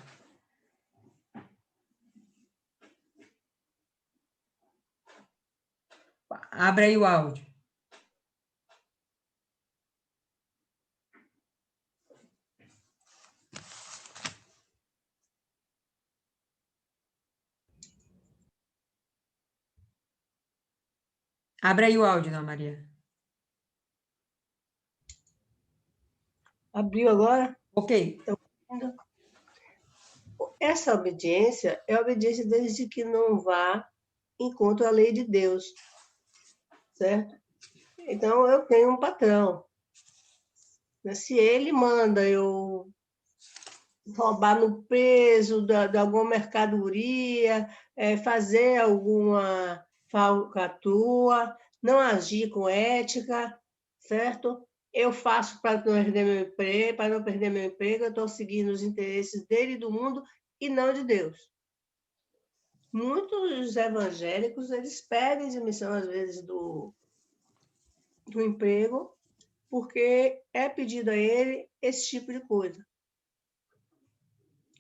Abre aí o áudio. Abre aí o áudio, dona Maria. Abriu agora? Ok. Essa obediência é a obediência desde que não vá em contra a lei de Deus, certo? Então, eu tenho um patrão. Se ele manda eu roubar no peso de alguma mercadoria, fazer alguma falcatrua, não agir com ética, certo? Eu faço para não perder meu emprego, eu estou seguindo os interesses dele e do mundo e não de Deus. Muitos evangélicos, eles pedem demissão, às vezes, do emprego, porque é pedido a ele esse tipo de coisa.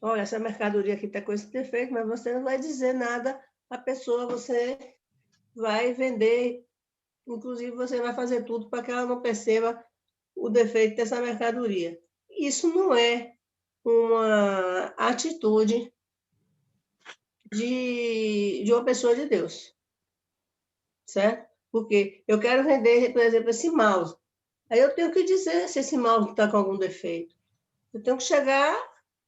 Olha, essa mercadoria aqui está com esse defeito, mas você não vai dizer nada à pessoa, você vai vender, inclusive você vai fazer tudo para que ela não perceba o defeito dessa mercadoria. Isso não é uma atitude de uma pessoa de Deus, certo? Porque eu quero vender, por exemplo, esse mouse. Aí eu tenho que dizer se esse mouse está com algum defeito. Eu tenho que chegar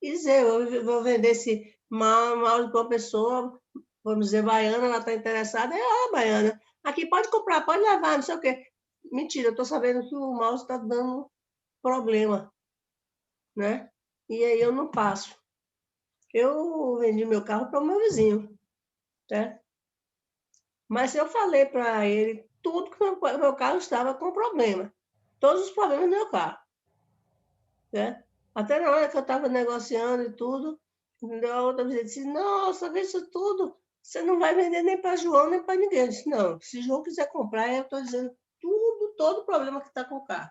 e dizer, eu vou vender esse mouse para uma pessoa, vamos dizer, baiana, ela está interessada, baiana, aqui pode comprar, pode levar, não sei o quê. Mentira, eu estou sabendo que o mouse está dando problema, né? E aí eu não passo. Eu vendi meu carro para o meu vizinho, né? Mas eu falei para ele tudo que o meu carro estava com problema. Todos os problemas do meu carro, né? Até na hora que eu estava negociando e tudo, a outra vez disse, nossa, vê isso tudo, você não vai vender nem para João, nem para ninguém. Eu disse, não, se João quiser comprar, eu estou dizendo tudo, todo o problema que está com o carro.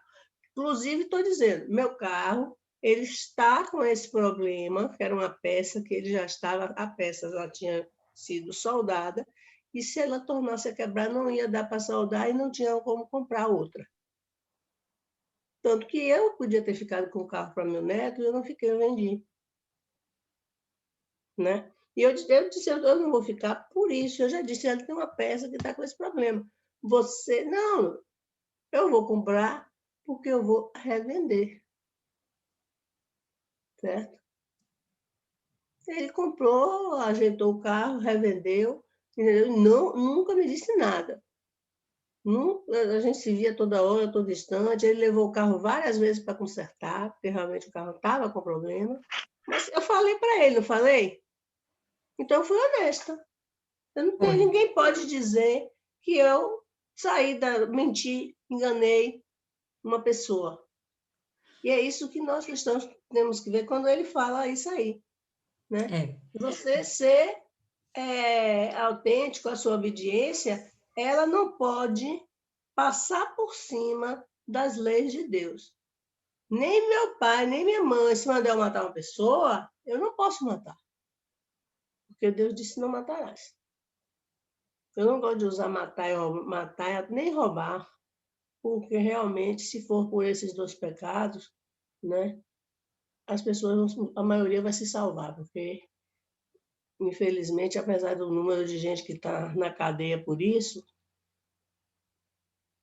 Inclusive, estou dizendo, meu carro, ele está com esse problema, que era uma peça que ele já estava, a peça já tinha sido soldada, e se ela tornasse a quebrar, não ia dar para soldar e não tinha como comprar outra. Tanto que eu podia ter ficado com o carro para meu neto, e eu não fiquei, eu vendi. Né? E eu disse, eu não vou ficar por isso. Eu já disse, ela tem uma peça que está com esse problema. Você, não, eu vou comprar porque eu vou revender. Certo? Ele comprou, ajeitou o carro, revendeu, entendeu? Não, nunca me disse nada. A gente se via toda hora, todo instante. Ele levou o carro várias vezes para consertar, porque realmente o carro estava com problema. Mas eu falei para ele, não falei? Então, eu fui honesta. Ninguém pode dizer que eu menti, enganei uma pessoa. E é isso que nós cristãos temos que ver quando ele fala isso aí. Né? Você ser autêntico, a sua obediência, ela não pode passar por cima das leis de Deus. Nem meu pai, nem minha mãe, se mandar eu matar uma pessoa, eu não posso matar. Porque Deus disse não matarás. Eu não gosto de usar matar nem roubar, porque realmente, se for por esses dois pecados, né, as pessoas, a maioria vai se salvar, porque, infelizmente, apesar do número de gente que está na cadeia por isso,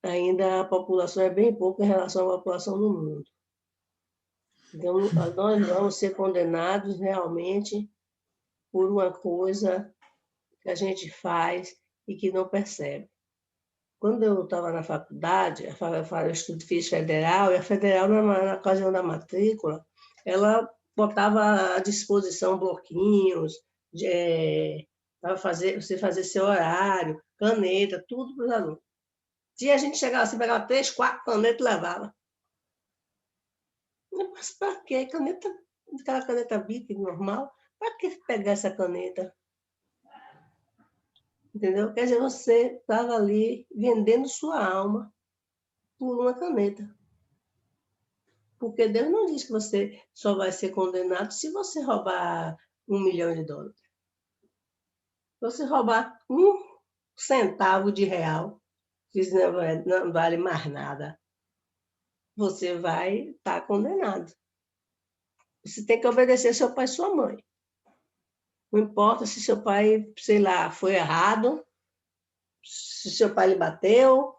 ainda a população é bem pouca em relação à população do mundo. Então, nós vamos ser condenados realmente por uma coisa que a gente faz e que não percebe. Quando eu estava na faculdade, eu fiz federal, e a federal, na ocasião da matrícula, ela botava à disposição bloquinhos, para você fazer seu horário, caneta, tudo para os alunos. Se a gente chegava assim, pegava 3, 4 canetas e levava. Mas para quê? Aquela caneta Bic normal, para que pegar essa caneta? Entendeu? Quer dizer, você estava ali vendendo sua alma por uma caneta. Porque Deus não diz que você só vai ser condenado se você roubar $1 milhão. Se você roubar 1 centavo de real, que isso não vale mais nada, você vai estar condenado. Você tem que obedecer seu pai e sua mãe. Não importa se seu pai, sei lá, foi errado, se seu pai lhe bateu,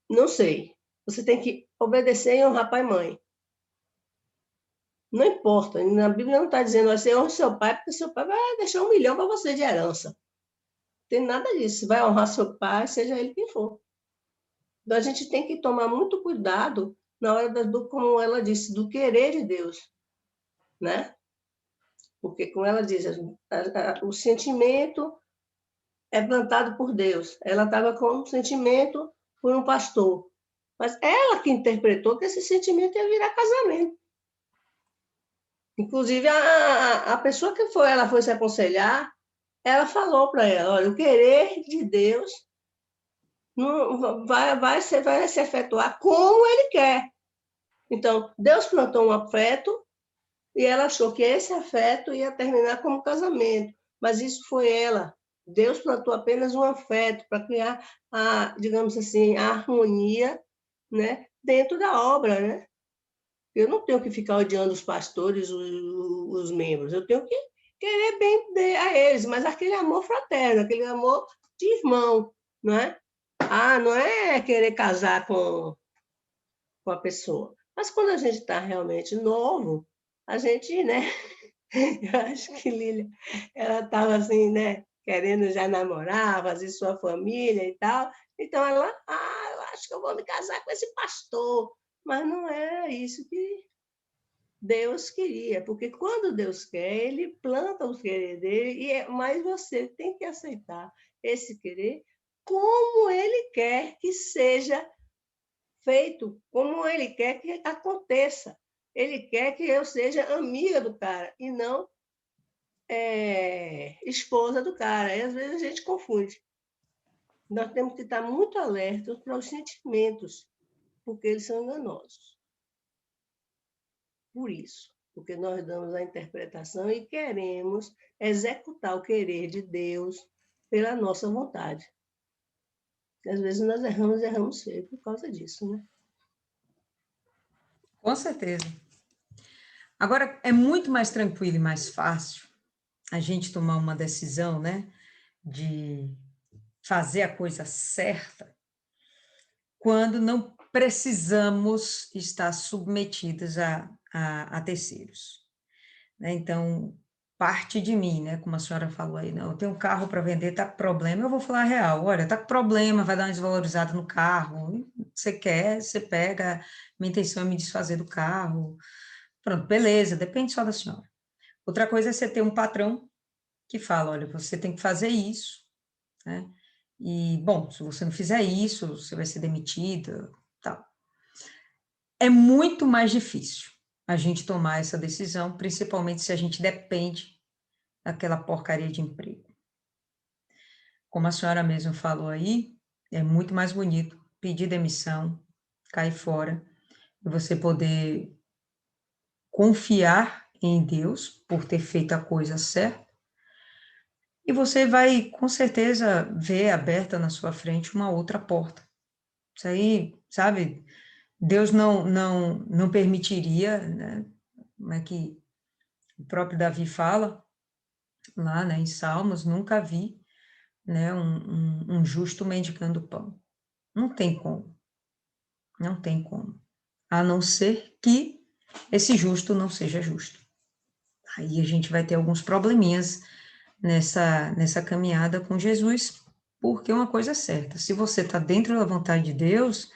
não sei. Você tem que obedecer e honrar pai e mãe. Não importa, na Bíblia não está dizendo você honra seu pai, porque seu pai vai deixar $1 milhão para você de herança. Não tem nada disso. Você vai honrar seu pai, seja ele quem for. Então, a gente tem que tomar muito cuidado na hora como ela disse, do querer de Deus. Né? Porque, como ela diz, o sentimento é plantado por Deus. Ela estava com um sentimento por um pastor. Mas ela que interpretou que esse sentimento ia virar casamento. Inclusive, a pessoa que ela foi se aconselhar, ela falou para ela, olha, o querer de Deus não vai se efetuar como ele quer. Então, Deus plantou um afeto e ela achou que esse afeto ia terminar como casamento. Mas isso foi ela. Deus plantou apenas um afeto para criar, digamos assim, a harmonia, né, dentro da obra, né? Eu não tenho que ficar odiando os pastores, os membros. Eu tenho que querer bem a eles, mas aquele amor fraterno, aquele amor de irmão, não é? Não é querer casar com a pessoa. Mas quando a gente está realmente novo, a gente, né? Eu acho que Lília, ela estava assim, né? Querendo já namorar, fazer sua família e tal. Então ela, eu acho que eu vou me casar com esse pastor. Mas não era isso que Deus queria, porque quando Deus quer, ele planta o querer dele, mas você tem que aceitar esse querer como ele quer que seja feito, como ele quer que aconteça. Ele quer que eu seja amiga do cara e não esposa do cara. E às vezes a gente confunde. Nós temos que estar muito alertos para os sentimentos, porque eles são enganosos. por isso, porque nós damos a interpretação e queremos executar o querer de Deus pela nossa vontade. Às vezes nós erramos feio por causa disso, né? Com certeza. Agora, é muito mais tranquilo e mais fácil a gente tomar uma decisão, né, de fazer a coisa certa, quando não precisamos estar submetidos a terceiros, né? Então, parte de mim, né, como a senhora falou aí, não, eu tenho um carro para vender, tá com problema, eu vou falar a real, olha, tá com problema, vai dar uma desvalorizada no carro, você quer, você pega, minha intenção é me desfazer do carro, pronto, beleza, depende só da senhora. Outra coisa é você ter um patrão que fala, olha, você tem que fazer isso, né? E, bom, se você não fizer isso, você vai ser demitida, tal. É muito mais difícil a gente tomar essa decisão, principalmente se a gente depende daquela porcaria de emprego. Como a senhora mesmo falou aí, é muito mais bonito pedir demissão, cair fora, e você poder confiar em Deus por ter feito a coisa certa, e você vai, com certeza, ver aberta na sua frente uma outra porta. Isso aí, sabe, Deus não permitiria, né, como é que o próprio Davi fala, lá, né, em Salmos, nunca vi, né, um justo mendigando pão. Não tem como, não tem como. A não ser que esse justo não seja justo. Aí a gente vai ter alguns probleminhas nessa caminhada com Jesus, porque uma coisa é certa, se você está dentro da vontade de Deus,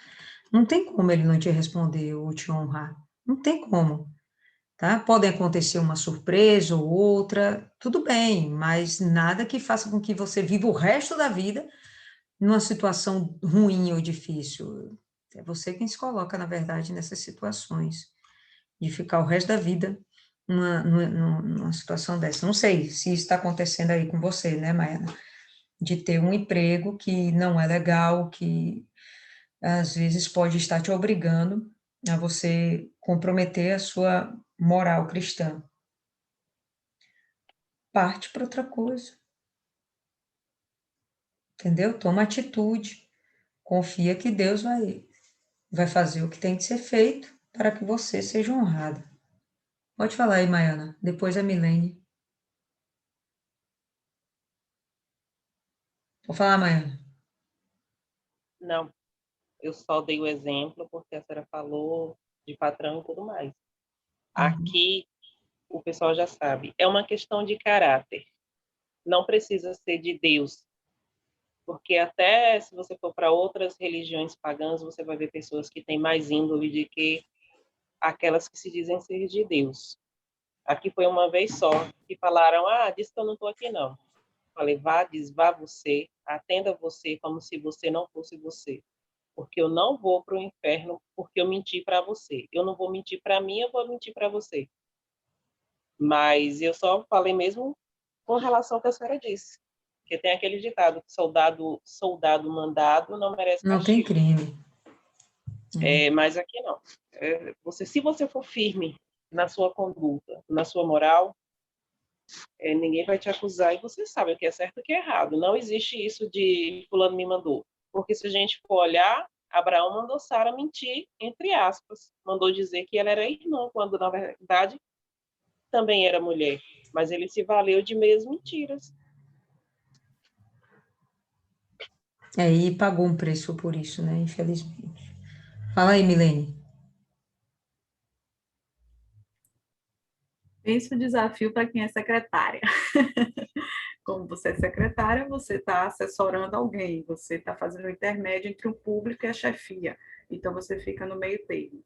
não tem como ele não te responder ou te honrar. Não tem como, tá? Podem acontecer uma surpresa ou outra, tudo bem, mas nada que faça com que você viva o resto da vida numa situação ruim ou difícil. É você quem se coloca, na verdade, nessas situações, de ficar o resto da vida numa situação dessa. Não sei se isso está acontecendo aí com você, né, Maiana? De ter um emprego que não é legal, que às vezes pode estar te obrigando a você comprometer a sua moral cristã. Parte para outra coisa, entendeu? Toma atitude, confia que Deus vai fazer o que tem que ser feito para que você seja honrada. Pode falar aí, Maiana, depois a Milene. Vou falar, Maiana. Não, eu só dei o exemplo porque a senhora falou de patrão e tudo mais. Aqui, o pessoal já sabe, é uma questão de caráter. Não precisa ser de Deus, porque até se você for para outras religiões pagãs, você vai ver pessoas que têm mais índole de que aquelas que se dizem ser de Deus. Aqui foi uma vez só que falaram, diz que eu não estou aqui não. Falei, vá você, atenda você como se você não fosse você. Porque eu não vou para o inferno porque eu menti para você. Eu não vou mentir para mim, eu vou mentir para você. Mas eu só falei mesmo com relação ao que a senhora disse. Porque tem aquele ditado, que soldado mandado não merece Não tem castigo. crime. Mas aqui não. Se você for firme na sua conduta, na sua moral, ninguém vai te acusar e você sabe o que é certo e o que é errado. Não existe isso de fulano me mandou. Porque se a gente for olhar, Abraão mandou Sara mentir, entre aspas. Mandou dizer que ela era irmã, quando na verdade também era mulher. Mas ele se valeu de meias mentiras. E pagou um preço por isso, né? Infelizmente. Fala aí, Milene. Esse é o desafio para quem é secretária. Como você é secretária, você está assessorando alguém, você está fazendo o intermédio entre o público e a chefia. Então, você fica no meio termo.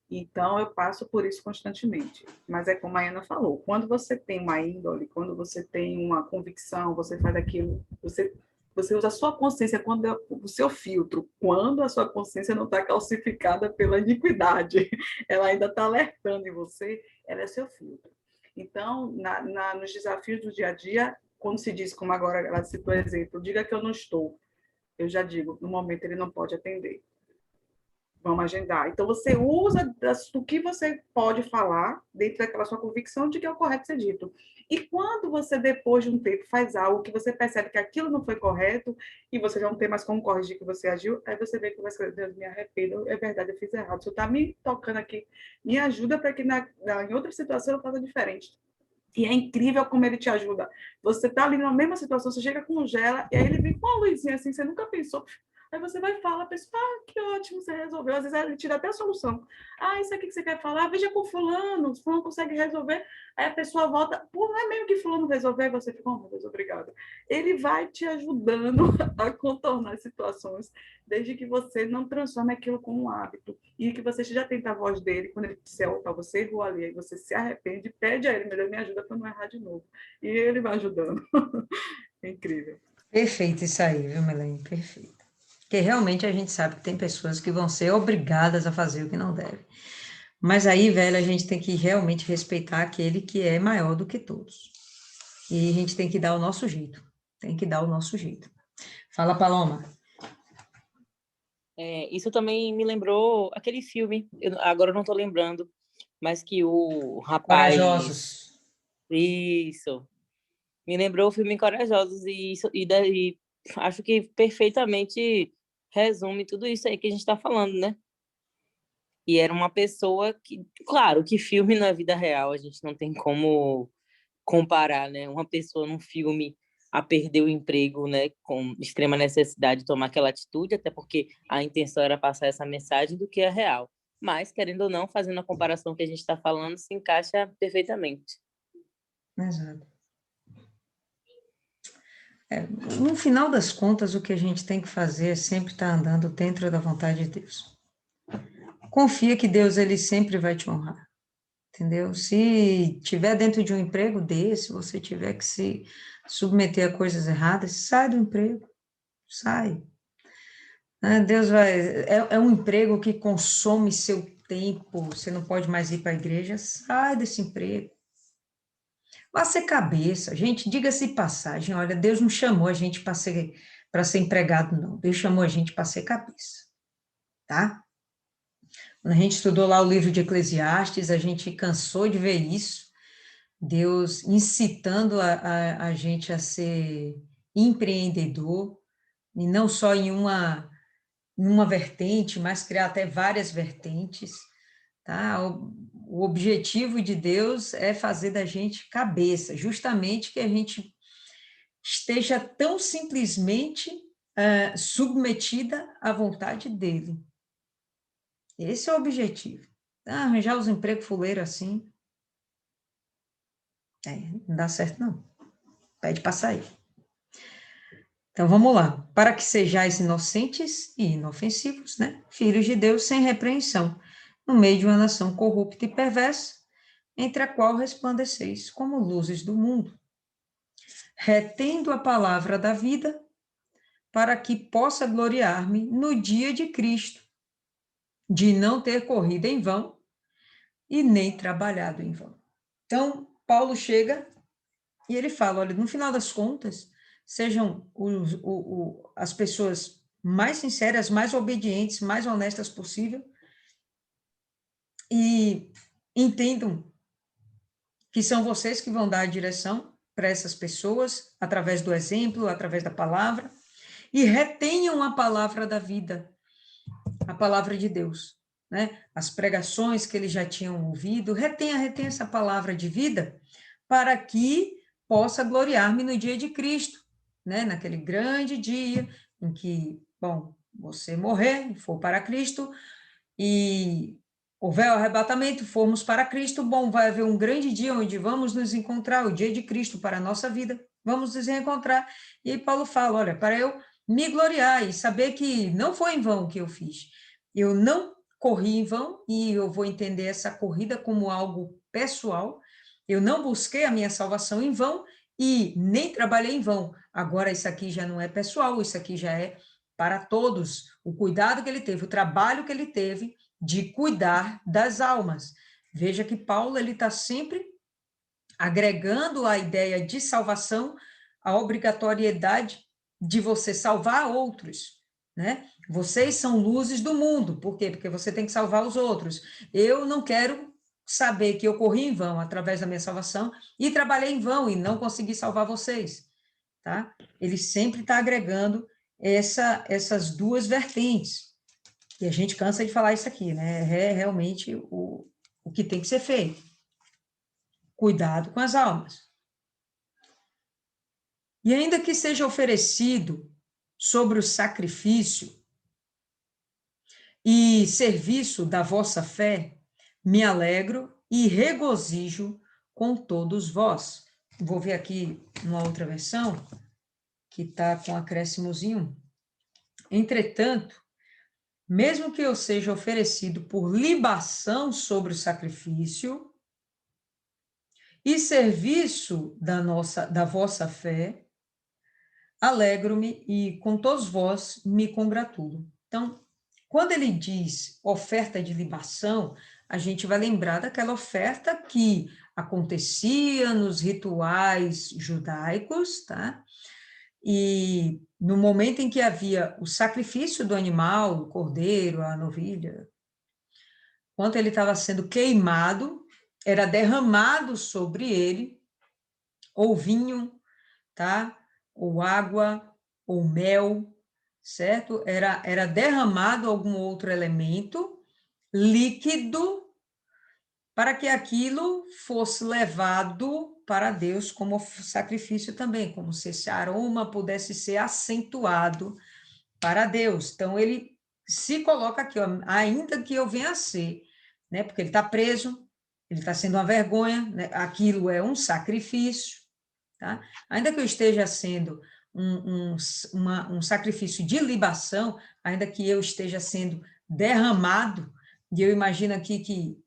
Então, eu passo por isso constantemente. Mas é como a Ana falou, quando você tem uma índole, quando você tem uma convicção, você faz aquilo, você usa a sua consciência, quando o seu filtro, quando a sua consciência não está calcificada pela iniquidade, ela ainda está alertando em você, ela é seu filtro. Então, nos desafios do dia a dia, quando se diz, como agora ela citou o exemplo, diga que eu não estou, eu já digo, no momento ele não pode atender. Vamos agendar. Então, você usa do que você pode falar dentro daquela sua convicção de que é o correto ser dito. E quando você, depois de um tempo, faz algo que você percebe que aquilo não foi correto e você já não tem mais como corrigir que você agiu, aí você vê que vai escrever, Deus, me arrependo, é verdade, eu fiz errado. Você está me tocando aqui, me ajuda para que em outra situação eu faça diferente. E é incrível como ele te ajuda. Você está ali na mesma situação, você chega, congela, e aí ele vem com uma luzinha assim, você nunca pensou. Aí você vai falar, a pessoa, que ótimo, você resolveu. Às vezes ele te dá até a solução. Isso aqui que você quer falar, veja com fulano consegue resolver. Aí a pessoa volta, pô, não é mesmo que fulano resolver? Você fica, oh, meu Deus, obrigada. Ele vai te ajudando a contornar as situações, desde que você não transforme aquilo como um hábito. E que você já tenta a voz dele, quando ele disser, opa, você errou ali, aí você se arrepende, pede a ele, meu Deus, me ajuda para não errar de novo. E ele vai ajudando. É incrível. Perfeito isso aí, viu, Melanie? Perfeito. Porque realmente a gente sabe que tem pessoas que vão ser obrigadas a fazer o que não devem. Mas aí, velho, a gente tem que realmente respeitar aquele que é maior do que todos. E a gente tem que dar o nosso jeito. Tem que dar o nosso jeito. Fala, Paloma. Isso também me lembrou aquele filme, agora eu não estou lembrando, mas que o rapaz... Corajosos. Isso. Me lembrou o filme Corajosos e acho que perfeitamente resume tudo isso aí que a gente está falando, né? E era uma pessoa que, claro, que filme na vida real a gente não tem como comparar, né? Uma pessoa num filme a perder o emprego, né, com extrema necessidade de tomar aquela atitude, até porque a intenção era passar essa mensagem do que é real. Mas, querendo ou não, fazendo a comparação que a gente está falando, se encaixa perfeitamente. Exato. No final das contas, o que a gente tem que fazer é sempre estar andando dentro da vontade de Deus. Confia que Deus, ele sempre vai te honrar. Entendeu? Se tiver dentro de um emprego desse, você tiver que se submeter a coisas erradas, sai do emprego, sai. Deus vai. É um emprego que consome seu tempo, você não pode mais ir para a igreja, sai desse emprego. Vá ser cabeça, gente, diga-se passagem, olha, Deus não chamou a gente para ser empregado, não. Deus chamou a gente para ser cabeça, tá? Quando a gente estudou lá o livro de Eclesiastes, a gente cansou de ver isso. Deus incitando a gente a ser empreendedor, e não só em uma vertente, mas criar até várias vertentes, tá? O objetivo de Deus é fazer da gente cabeça, justamente que a gente esteja tão simplesmente submetida à vontade dele. Esse é o objetivo. Arranjar os empregos fuleiros assim, não dá certo não. Pede para sair. Então, vamos lá. Para que sejais inocentes e inofensivos, né? Filhos de Deus sem repreensão, no meio de uma nação corrupta e perversa, entre a qual resplandeceis como luzes do mundo, retendo a palavra da vida, para que possa gloriar-me no dia de Cristo, de não ter corrido em vão e nem trabalhado em vão. Então, Paulo chega e ele fala, olha, no final das contas, sejam as pessoas mais sinceras, mais obedientes, mais honestas possível, e entendam que são vocês que vão dar a direção para essas pessoas, através do exemplo, através da palavra, e retenham a palavra da vida, a palavra de Deus, né? As pregações que eles já tinham ouvido, retenha essa palavra de vida, para que possa gloriar-me no dia de Cristo, né? Naquele grande dia em que, bom, você morrer, for para Cristo, e houver o arrebatamento, formos para Cristo, bom, vai haver um grande dia onde vamos nos encontrar, o dia de Cristo para a nossa vida, vamos nos reencontrar. E aí Paulo fala, olha, para eu me gloriar e saber que não foi em vão que eu fiz, eu não corri em vão, e eu vou entender essa corrida como algo pessoal, eu não busquei a minha salvação em vão, e nem trabalhei em vão. Agora, isso aqui já não é pessoal, isso aqui já é para todos, o cuidado que ele teve, o trabalho que ele teve de cuidar das almas. Veja que Paulo ele está sempre agregando a ideia de salvação, a obrigatoriedade de você salvar outros, né? Vocês são luzes do mundo. Por quê? Porque você tem que salvar os outros. Eu não quero saber que eu corri em vão através da minha salvação e trabalhei em vão e não consegui salvar vocês, tá? Ele sempre está agregando essas duas vertentes. E a gente cansa de falar isso aqui, né? É realmente o que tem que ser feito. Cuidado com as almas. E ainda que seja oferecido sobre o sacrifício e serviço da vossa fé, me alegro e regozijo com todos vós. Vou ver aqui uma outra versão, que está com acréscimozinho. Entretanto, mesmo que eu seja oferecido por libação sobre o sacrifício e serviço da vossa fé, alegro-me e com todos vós me congratulo. Então, quando ele diz oferta de libação, a gente vai lembrar daquela oferta que acontecia nos rituais judaicos, tá? E no momento em que havia o sacrifício do animal, o cordeiro, a novilha, quando ele estava sendo queimado, era derramado sobre ele ou vinho, tá? Ou água, ou mel, certo? Era derramado algum outro elemento líquido para que aquilo fosse levado para Deus como sacrifício também, como se esse aroma pudesse ser acentuado para Deus. Então, ele se coloca aqui, ó, ainda que eu venha a ser, né? Porque ele está preso, ele está sendo uma vergonha, né? Aquilo é um sacrifício, tá? Ainda que eu esteja sendo um sacrifício de libação, ainda que eu esteja sendo derramado, e eu imagino aqui que,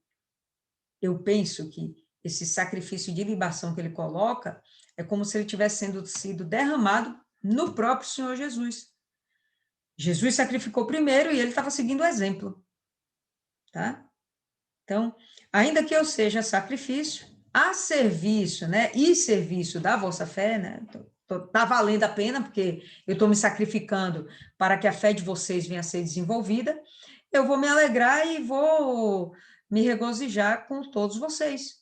eu penso que esse sacrifício de libação que ele coloca é como se ele tivesse sido derramado no próprio Senhor Jesus. Jesus sacrificou primeiro e ele estava seguindo o exemplo, tá? Então, ainda que eu seja sacrifício, a serviço, né, e serviço da vossa fé, né, tá valendo a pena, porque eu estou me sacrificando para que a fé de vocês venha a ser desenvolvida, eu vou me alegrar e vou me regozijar com todos vocês.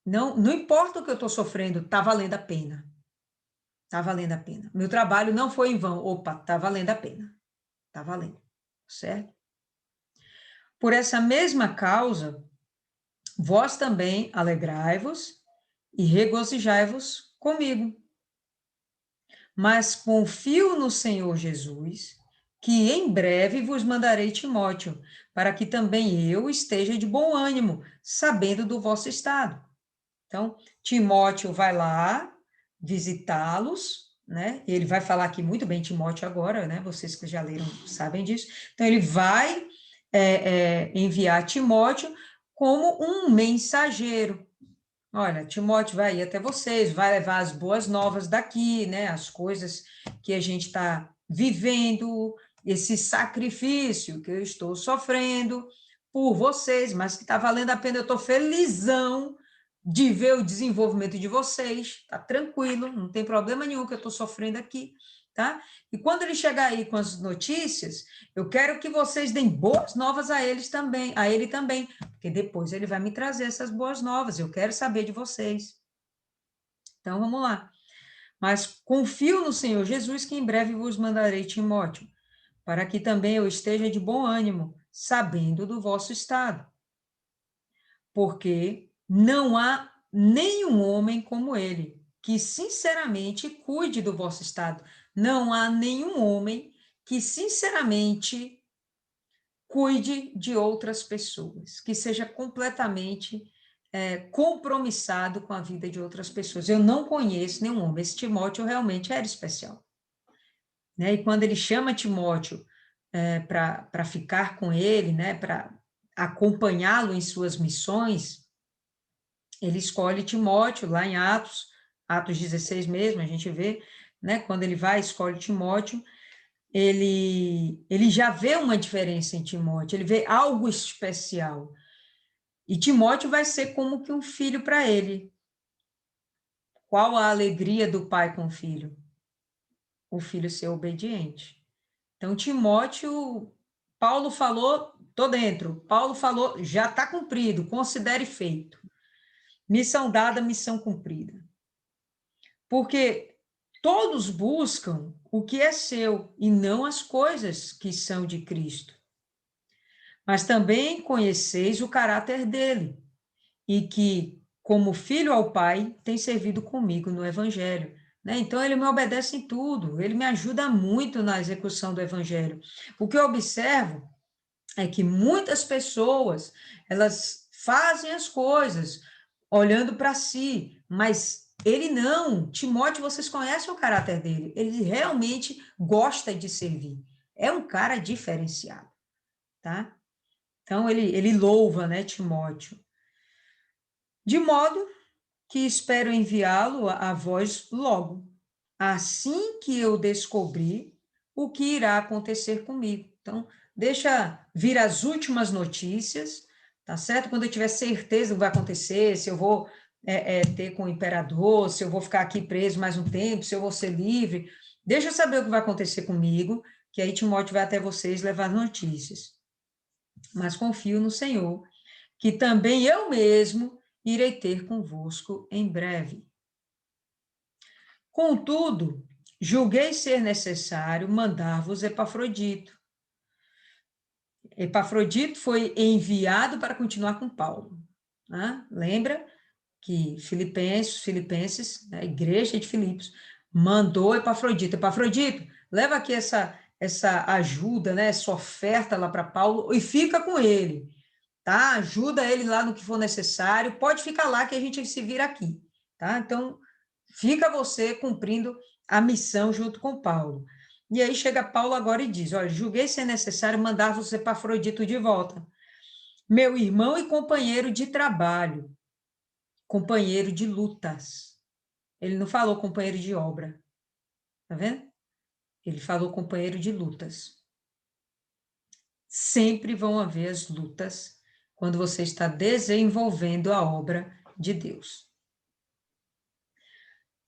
Não importa o que eu estou sofrendo, está valendo a pena. Está valendo a pena. Meu trabalho não foi em vão. Opa, está valendo a pena. Está valendo, certo? Por essa mesma causa, vós também alegrai-vos e regozijai-vos comigo. Mas confio no Senhor Jesus, que em breve vos mandarei Timóteo, para que também eu esteja de bom ânimo, sabendo do vosso estado. Então, Timóteo vai lá visitá-los, né? Ele vai falar aqui muito bem Timóteo agora, né? Vocês que já leram sabem disso. Então, ele vai enviar Timóteo como um mensageiro. Olha, Timóteo vai ir até vocês, vai levar as boas novas daqui, né? As coisas que a gente está vivendo, esse sacrifício que eu estou sofrendo por vocês, mas que está valendo a pena. Eu estou felizão de ver o desenvolvimento de vocês, tá tranquilo, não tem problema nenhum que eu estou sofrendo aqui, tá? E quando ele chegar aí com as notícias, eu quero que vocês deem boas novas a ele também, porque depois ele vai me trazer essas boas novas, eu quero saber de vocês. Então, vamos lá. Mas confio no Senhor Jesus, que em breve vos mandarei Timóteo, para que também eu esteja de bom ânimo, sabendo do vosso estado. Porque não há nenhum homem como ele, que sinceramente cuide do vosso estado. Não há nenhum homem que sinceramente cuide de outras pessoas, que seja completamente compromissado com a vida de outras pessoas. Eu não conheço nenhum homem. Esse Timóteo realmente era especial, né? E quando ele chama Timóteo para ficar com ele, né, para acompanhá-lo em suas missões, ele escolhe Timóteo lá em Atos 16 mesmo, a gente vê, né, quando ele vai, escolhe Timóteo, ele já vê uma diferença em Timóteo, ele vê algo especial. E Timóteo vai ser como que um filho para ele. Qual a alegria do pai com o filho? O filho ser obediente. Então, Timóteo, Paulo falou, tô dentro. Paulo falou, já está cumprido, considere feito. Missão dada, missão cumprida. Porque todos buscam o que é seu e não as coisas que são de Cristo. Mas também conheceis o caráter dele, e que, como filho ao Pai, tem servido comigo no Evangelho. Né? Então, ele me obedece em tudo, ele me ajuda muito na execução do Evangelho. O que eu observo é que muitas pessoas, elas fazem as coisas olhando para si, mas ele não. Timóteo, vocês conhecem o caráter dele, ele realmente gosta de servir. É um cara diferenciado, tá? Então, ele louva, né, Timóteo. De modo que espero enviá-lo a vós logo, assim que eu descobrir o que irá acontecer comigo. Então, deixa vir as últimas notícias, tá certo? Quando eu tiver certeza do que vai acontecer, se eu vou ter com o imperador, se eu vou ficar aqui preso mais um tempo, se eu vou ser livre, deixa eu saber o que vai acontecer comigo, que aí Timóteo vai até vocês levar notícias. Mas confio no Senhor, que também eu mesmo irei ter convosco em breve. Contudo, julguei ser necessário mandar-vos Epafrodito. Epafrodito foi enviado para continuar com Paulo. Né? Lembra que Filipenses, a igreja de Filipos, mandou Epafrodito. Epafrodito, leva aqui essa ajuda, né, essa oferta lá para Paulo e fica com ele. Tá? Ajuda ele lá no que for necessário, pode ficar lá que a gente se vira aqui, tá? Então, fica você cumprindo a missão junto com Paulo. E aí chega Paulo agora e diz, olha, julguei ser necessário mandar-vos Epafrodito de volta, meu irmão e companheiro de trabalho, companheiro de lutas. Ele não falou companheiro de obra, tá vendo? Ele falou companheiro de lutas. Sempre vão haver as lutas quando você está desenvolvendo a obra de Deus.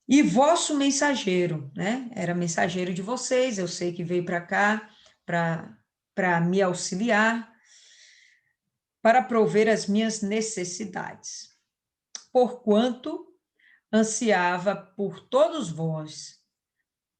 E vosso mensageiro, né? Era mensageiro de vocês, eu sei que veio para cá para me auxiliar, para prover as minhas necessidades. Porquanto ansiava por todos vós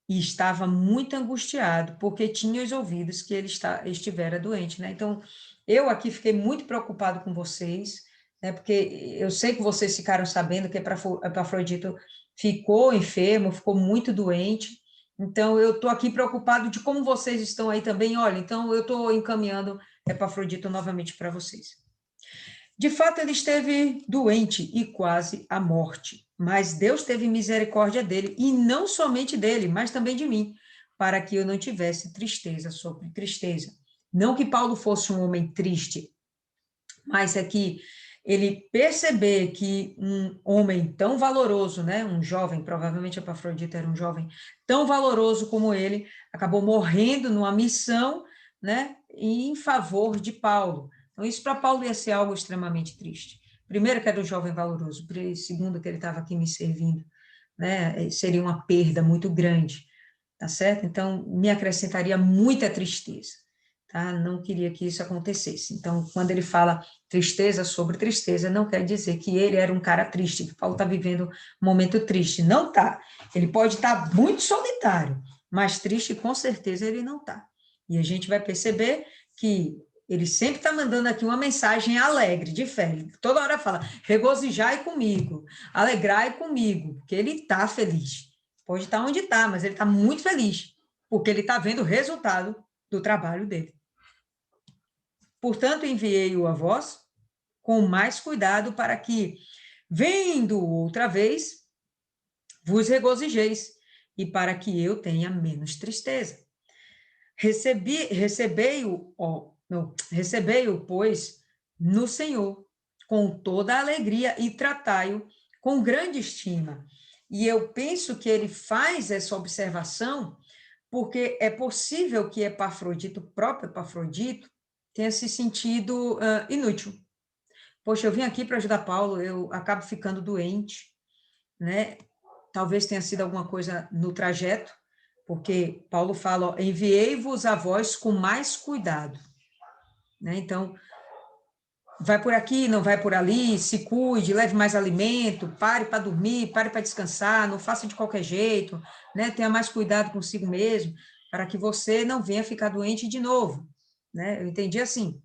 e estava muito angustiado, porque tinha os ouvidos que ele estivera doente, né? Então, eu aqui fiquei muito preocupado com vocês, né? Porque eu sei que vocês ficaram sabendo que Epafrodito ficou enfermo, ficou muito doente, então eu estou aqui preocupado de como vocês estão aí também, olha, então eu estou encaminhando Epafrodito novamente para vocês. De fato, ele esteve doente e quase à morte, mas Deus teve misericórdia dele, e não somente dele, mas também de mim, para que eu não tivesse tristeza sobre tristeza. Não que Paulo fosse um homem triste, mas é que ele perceber que um homem tão valoroso, né, um jovem, provavelmente Epafrodito era um jovem tão valoroso como ele, acabou morrendo numa missão, né, em favor de Paulo. Então, isso para Paulo ia ser algo extremamente triste. Primeiro, que era um jovem valoroso. Segundo, que ele estava aqui me servindo. Né? Seria uma perda muito grande. Tá certo? Então, me acrescentaria muita tristeza. Tá? Não queria que isso acontecesse. Então, quando ele fala tristeza sobre tristeza, não quer dizer que ele era um cara triste, que Paulo está vivendo um momento triste. Não está. Ele pode estar muito solitário, mas triste, com certeza, ele não está. E a gente vai perceber que ele sempre está mandando aqui uma mensagem alegre, de fé. Ele toda hora fala, regozijai comigo, alegrai comigo, porque ele está feliz. Pode estar onde está, mas ele está muito feliz, porque ele está vendo o resultado do trabalho dele. Portanto, enviei-o a vós com mais cuidado para que, vendo outra vez, vos regozijeis e para que eu tenha menos tristeza. Recebei-o, pois, no Senhor, com toda a alegria e tratai-o com grande estima. E eu penso que ele faz essa observação porque é possível que Epafrodito, o próprio Epafrodito, tenha se sentido inútil. Poxa, eu vim aqui para ajudar Paulo, eu acabo ficando doente, né? Talvez tenha sido alguma coisa no trajeto, porque Paulo fala, ó, enviei-vos a vós com mais cuidado, né? Então, vai por aqui, não vai por ali, se cuide, leve mais alimento, pare para dormir, pare para descansar, não faça de qualquer jeito, né? Tenha mais cuidado consigo mesmo, para que você não venha ficar doente de novo, né? Eu entendi assim.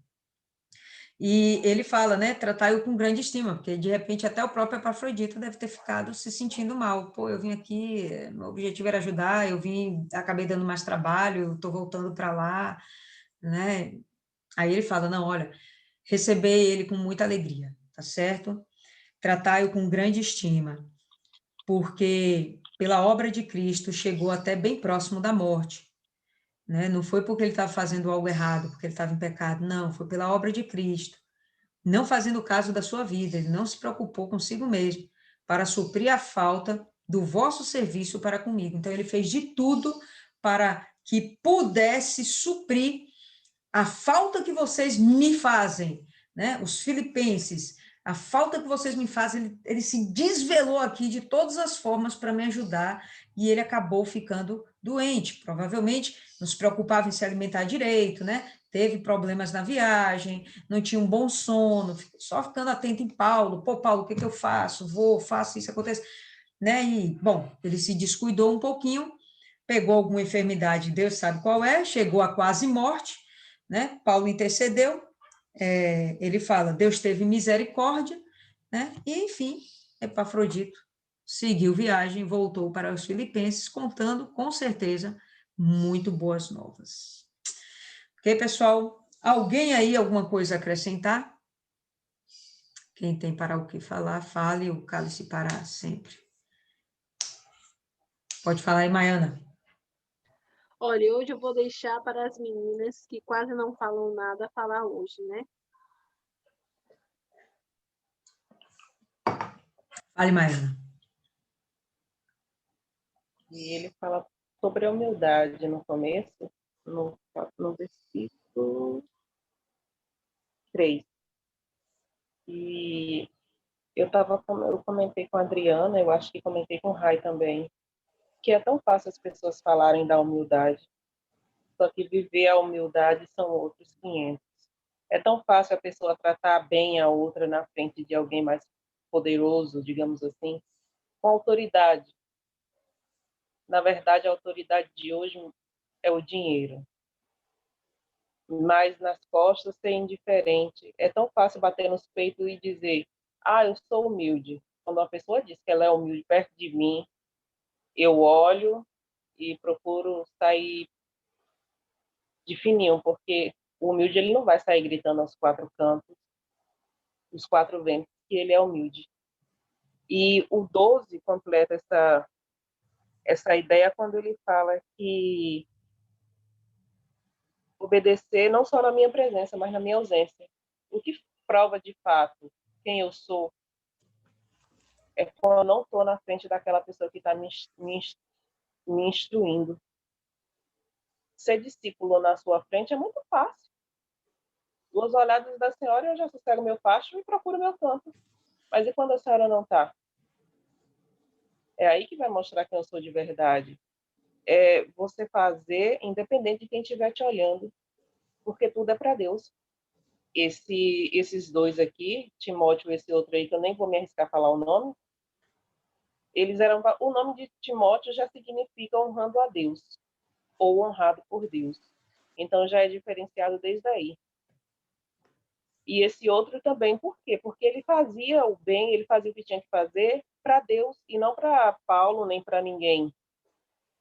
E ele fala, né, tratai-o com grande estima, porque de repente até o próprio Epafrodito deve ter ficado se sentindo mal. Pô, eu vim aqui, meu objetivo era ajudar, eu vim, acabei dando mais trabalho, estou voltando para lá, né? Aí ele fala, não, olha, recebei ele com muita alegria, tá certo? Tratai-o com grande estima, porque pela obra de Cristo chegou até bem próximo da morte, né? Não foi porque ele estava fazendo algo errado, porque ele estava em pecado, não, foi pela obra de Cristo, não fazendo caso da sua vida, ele não se preocupou consigo mesmo, para suprir a falta do vosso serviço para comigo. Então, ele fez de tudo para que pudesse suprir a falta que vocês me fazem, né? Os filipenses, a falta que vocês me fazem, ele se desvelou aqui de todas as formas para me ajudar e ele acabou ficando doente. Provavelmente não se preocupava em se alimentar direito, né? Teve problemas na viagem, não tinha um bom sono, só ficando atento em Paulo. Pô, Paulo, o que eu faço? Faço isso, acontece, né? E, bom, ele se descuidou um pouquinho, pegou alguma enfermidade, Deus sabe qual é, chegou a quase morte, né? Paulo intercedeu, ele fala, Deus teve misericórdia, né? E, enfim, Epafrodito seguiu viagem, voltou para os filipenses, contando, com certeza, muito boas novas. Ok, pessoal? Alguém aí, alguma coisa a acrescentar? Quem tem para o que falar, fale, o cálice para sempre. Pode falar aí, Maiana. Olha, hoje eu vou deixar para as meninas que quase não falam nada falar hoje, né? Fale, Maiana. E ele fala sobre a humildade no começo, no versículo 3. E eu comentei com a Adriana, eu acho que comentei com o Rai também, que é tão fácil as pessoas falarem da humildade, só que viver a humildade são outros 500. É tão fácil a pessoa tratar bem a outra na frente de alguém mais poderoso, digamos assim, com autoridade. Na verdade, a autoridade de hoje é o dinheiro. Mas nas costas ser indiferente. É tão fácil bater nos peitos e dizer, eu sou humilde. Quando uma pessoa diz que ela é humilde perto de mim, eu olho e procuro sair de fininho, porque o humilde ele não vai sair gritando aos quatro cantos, os quatro ventos, que ele é humilde. E o 12 completa essa ideia quando ele fala que obedecer não só na minha presença, mas na minha ausência. O que prova de fato quem eu sou é quando eu não estou na frente daquela pessoa que está me instruindo. Ser discípulo na sua frente é muito fácil. Duas olhadas da senhora, eu já sossego meu pasto e procuro meu canto. Mas e quando a senhora não está? É aí que vai mostrar quem eu sou de verdade. É você fazer, independente de quem estiver te olhando, porque tudo é para Deus. Esses dois aqui, Timóteo e esse outro aí, que eu nem vou me arriscar a falar o nome, o nome de Timóteo já significa honrando a Deus, ou honrado por Deus. Então já é diferenciado desde aí. E esse outro também, por quê? Porque ele fazia o bem, ele fazia o que tinha que fazer para Deus e não para Paulo nem para ninguém.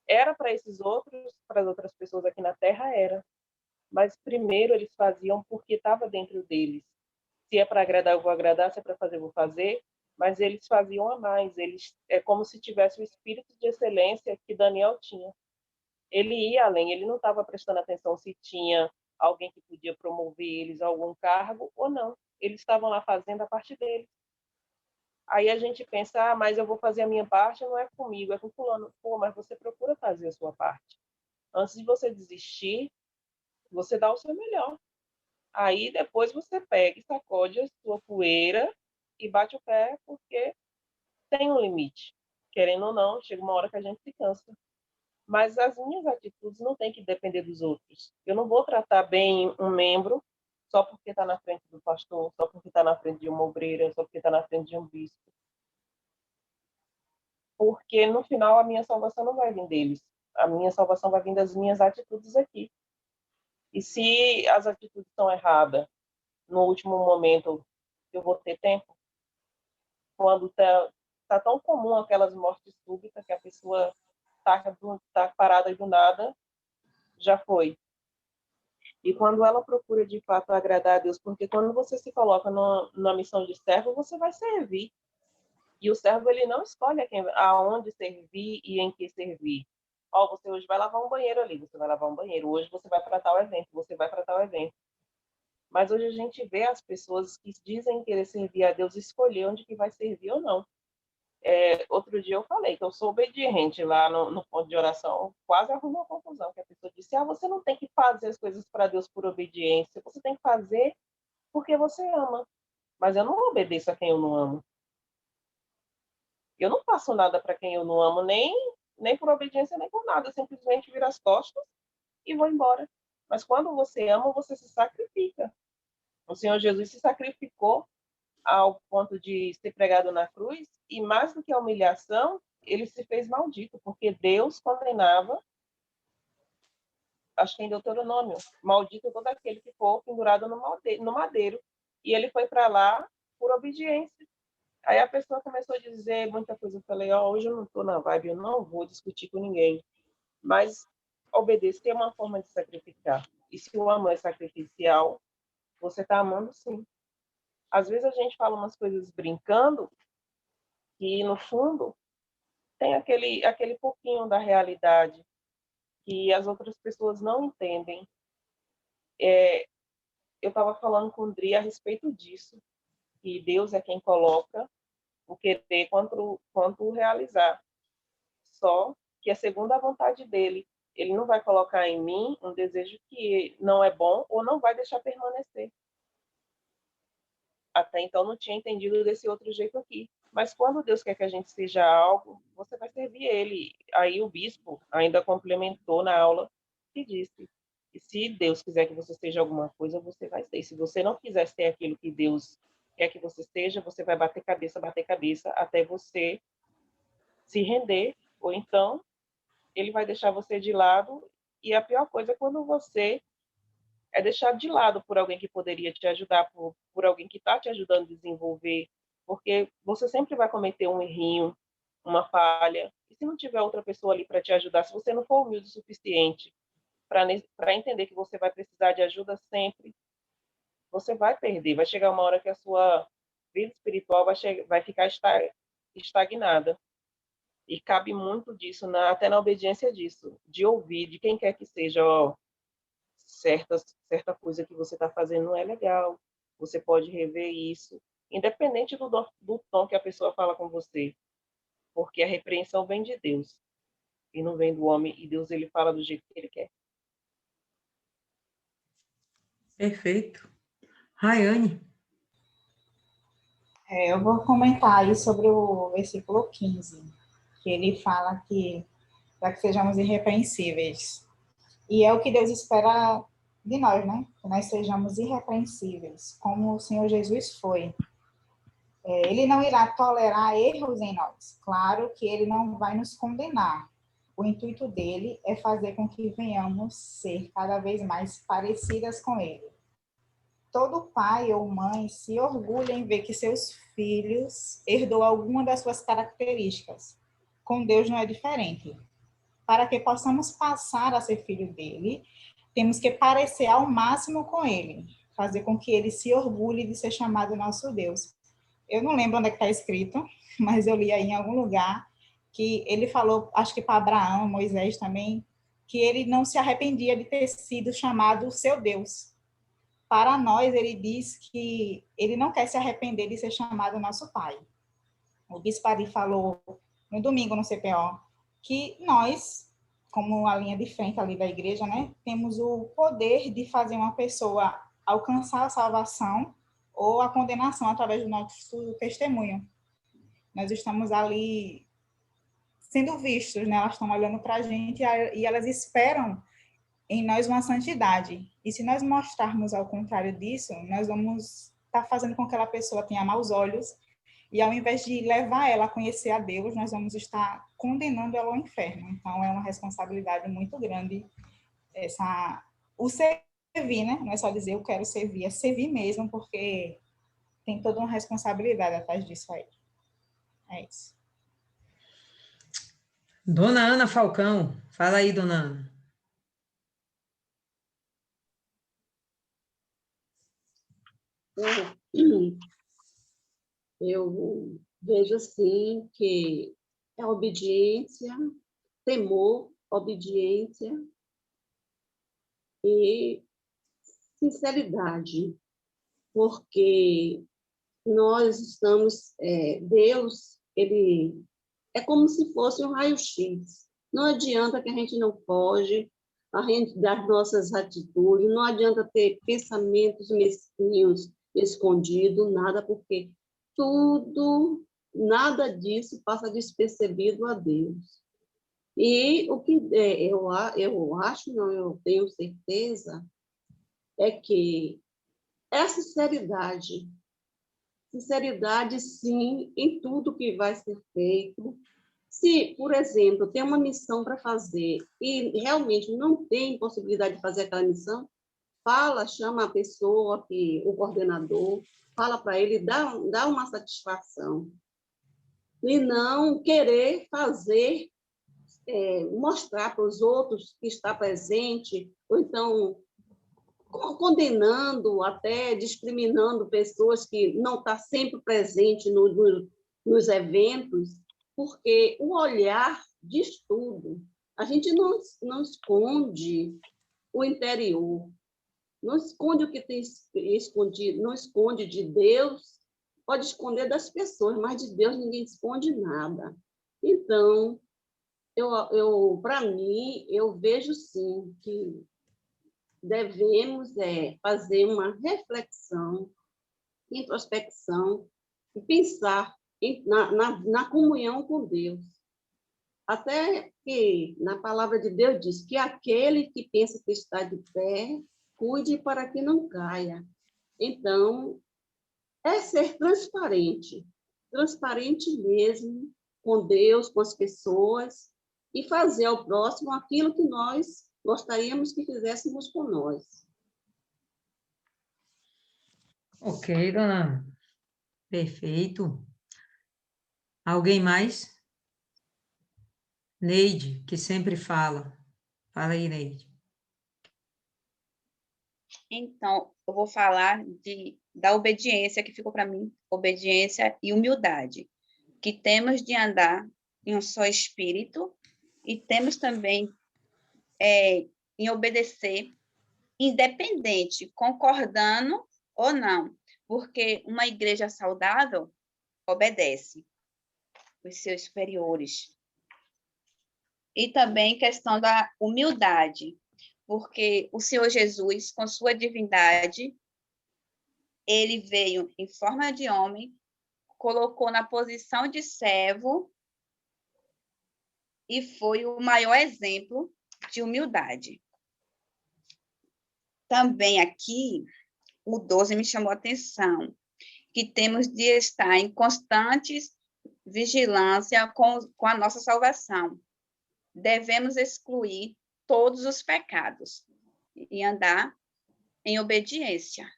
Era para esses outros, para as outras pessoas aqui na Terra, era. Mas primeiro eles faziam porque estava dentro deles. Se é para agradar, eu vou agradar, se é para fazer, eu vou fazer. Mas eles faziam a mais. É como se tivesse o espírito de excelência que Daniel tinha. Ele ia além, ele não estava prestando atenção se tinha alguém que podia promover eles a algum cargo ou não. Eles estavam lá fazendo a parte deles. Aí a gente pensa, mas eu vou fazer a minha parte, não é comigo, é com fulano. Pô, mas você procura fazer a sua parte. Antes de você desistir, você dá o seu melhor. Aí depois você pega e sacode a sua poeira e bate o pé, porque tem um limite. Querendo ou não, chega uma hora que a gente se cansa. Mas as minhas atitudes não têm que depender dos outros. Eu não vou tratar bem um membro só porque está na frente do pastor, só porque está na frente de uma obreira, só porque está na frente de um bispo. Porque no final a minha salvação não vai vir deles. A minha salvação vai vir das minhas atitudes aqui. E se as atitudes estão erradas, no último momento eu vou ter tempo? Quando tá tão comum aquelas mortes súbitas que a pessoa tá parada e do nada, já foi. E quando ela procura de fato agradar a Deus, porque quando você se coloca na missão de servo, você vai servir. E o servo, ele não escolhe aonde servir e em que servir. Ó, você hoje vai lavar um banheiro ali, você vai lavar um banheiro. Hoje você vai para tal evento, você vai para tal evento. Mas hoje a gente vê as pessoas que dizem querer servir a Deus escolher onde que vai servir ou não. Outro dia eu falei que eu sou obediente lá no ponto de oração, quase arrumou uma confusão, que a pessoa disse, você não tem que fazer as coisas para Deus por obediência, você tem que fazer porque você ama. Mas eu não obedeço a quem eu não amo. Eu não faço nada para quem eu não amo, nem por obediência, nem por nada. Eu simplesmente viro as costas e vou embora. Mas quando você ama, você se sacrifica. O Senhor Jesus se sacrificou ao ponto de ser pregado na cruz, e mais do que a humilhação, ele se fez maldito, porque Deus condenava, acho que em Deuteronômio, maldito todo aquele que for pendurado no madeiro. E ele foi para lá por obediência. Aí a pessoa começou a dizer muita coisa. Eu falei, hoje eu não estou na vibe, eu não vou discutir com ninguém. Mas obedecer é uma forma de sacrificar. E se o amor é sacrificial, você está amando sim. Às vezes a gente fala umas coisas brincando, e no fundo tem aquele pouquinho da realidade que as outras pessoas não entendem. Eu estava falando com o Dri a respeito disso, que Deus é quem coloca o querer quanto o realizar. Só que é segundo a vontade dele. Ele não vai colocar em mim um desejo que não é bom ou não vai deixar permanecer. Até então não tinha entendido desse outro jeito aqui. Mas quando Deus quer que a gente seja algo, você vai servir ele. Aí o bispo ainda complementou na aula e disse que se Deus quiser que você seja alguma coisa, você vai ser. Se você não quiser ser aquilo que Deus quer que você seja, você vai bater cabeça, até você se render, ou então ele vai deixar você de lado. E a pior coisa é quando você é deixado de lado por alguém que poderia te ajudar, por alguém que está te ajudando a desenvolver, porque você sempre vai cometer um errinho, uma falha, e se não tiver outra pessoa ali para te ajudar, se você não for humilde o suficiente para entender que você vai precisar de ajuda sempre, você vai perder, vai chegar uma hora que a sua vida espiritual vai ficar estagnada. E cabe muito disso, até na obediência disso, de ouvir de quem quer que seja, certa coisa que você está fazendo não é legal, você pode rever isso, independente do tom que a pessoa fala com você, porque a repreensão vem de Deus e não vem do homem, e Deus ele fala do jeito que ele quer. Perfeito. Raiane. Eu vou comentar aí sobre o versículo 15, que ele fala que para que sejamos irrepreensíveis. E é o que Deus espera de nós, né? Que nós sejamos irrepreensíveis, como o Senhor Jesus foi. Ele não irá tolerar erros em nós. Claro que ele não vai nos condenar. O intuito dele é fazer com que venhamos ser cada vez mais parecidas com ele. Todo pai ou mãe se orgulha em ver que seus filhos herdou alguma das suas características. Com Deus não é diferente. Para que possamos passar a ser filho dele, temos que parecer ao máximo com ele, fazer com que ele se orgulhe de ser chamado nosso Deus. Eu não lembro onde é que está escrito, mas eu li aí em algum lugar que ele falou, acho que para Abraão, Moisés também, que ele não se arrependia de ter sido chamado seu Deus. Para nós, ele diz que ele não quer se arrepender de ser chamado nosso pai. O bispo Ari falou no domingo no CPO que nós, como a linha de frente ali da igreja, né, temos o poder de fazer uma pessoa alcançar a salvação ou a condenação através do nosso testemunho. Nós estamos ali sendo vistos, né? Elas estão olhando para a gente e elas esperam em nós uma santidade. E se nós mostrarmos ao contrário disso, nós vamos estar fazendo com que aquela pessoa tenha maus olhos, e ao invés de levar ela a conhecer a Deus, nós vamos estar condenando ela ao inferno. Então, é uma responsabilidade muito grande o servir, né? Não é só dizer eu quero servir, é servir mesmo, porque tem toda uma responsabilidade atrás disso aí. É isso. Dona Ana Falcão, fala aí, dona Ana. Eu vejo assim que é obediência, temor, obediência e sinceridade, porque nós estamos, Deus, ele é como se fosse um raio-x. Não adianta que a gente não foge a gente das nossas atitudes, não adianta ter pensamentos mesquinhos, escondidos, nada, porque tudo, nada disso passa despercebido a Deus. E o que eu acho, não, eu tenho certeza, é que é sinceridade, sim, em tudo que vai ser feito. Se, por exemplo, tem uma missão para fazer e realmente não tem possibilidade de fazer aquela missão, chama a pessoa, o coordenador, fala para ele, dá uma satisfação. E não querer fazer, mostrar para os outros que está presente, ou então condenando, até discriminando pessoas que não estão sempre presentes nos eventos, porque o olhar diz tudo. A gente não esconde o interior, não esconde o que tem escondido, não esconde de Deus, pode esconder das pessoas, mas de Deus ninguém esconde nada. Então, para mim, eu vejo sim que devemos fazer uma reflexão, introspecção e pensar na comunhão com Deus. Até que na palavra de Deus diz que aquele que pensa que está de pé, cuide para que não caia. Então, é ser transparente mesmo com Deus, com as pessoas, e fazer ao próximo aquilo que nós gostaríamos que fizéssemos com nós. Ok, dona Ana. Perfeito. Alguém mais? Neide, que sempre fala. Fala aí, Neide. Então, eu vou falar da obediência que ficou para mim, obediência e humildade, que temos de andar em um só espírito e temos também em obedecer, independente, concordando ou não, porque uma igreja saudável obedece os seus superiores. E também questão da humildade, porque o Senhor Jesus, com sua divindade, ele veio em forma de homem, colocou na posição de servo e foi o maior exemplo de humildade. Também aqui, o 12 me chamou a atenção, que temos de estar em constante vigilância com a nossa salvação. Devemos excluir todos os pecados e andar em obediência.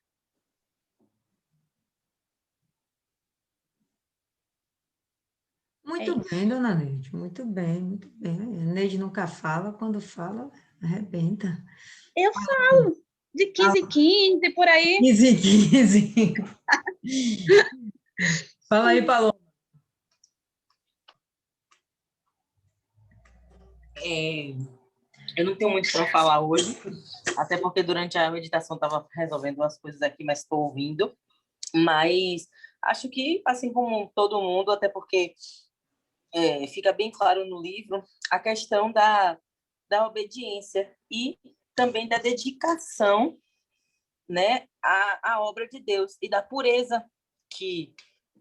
Muito bem, dona Neide, muito bem, muito bem. A Neide nunca fala, quando fala, arrebenta. Eu falo, de 15 em 15, por aí. 15 em 15. Fala aí, Paloma. Eu não tenho muito para falar hoje, até porque durante a meditação estava resolvendo umas coisas aqui, mas estou ouvindo. Mas acho que, assim como todo mundo, até porque fica bem claro no livro, a questão da obediência e também da dedicação, né, à obra de Deus e da pureza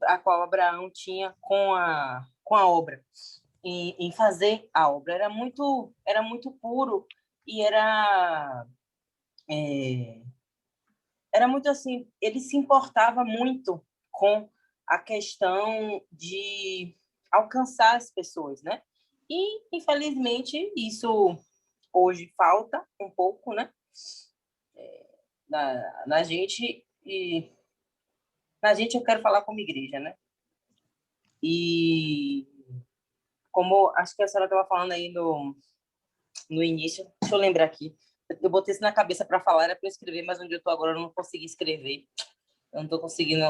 a qual Abraão tinha com a obra. em fazer a obra. Era muito puro e era muito assim, ele se importava muito com a questão de alcançar as pessoas, né? E, infelizmente, isso hoje falta um pouco, né? Na gente, e na gente eu quero falar como igreja, né? E como acho que a senhora estava falando aí no início, deixa eu lembrar aqui, eu botei isso na cabeça para falar, era para eu escrever, mas onde eu estou agora eu não consegui escrever. Eu não estou conseguindo.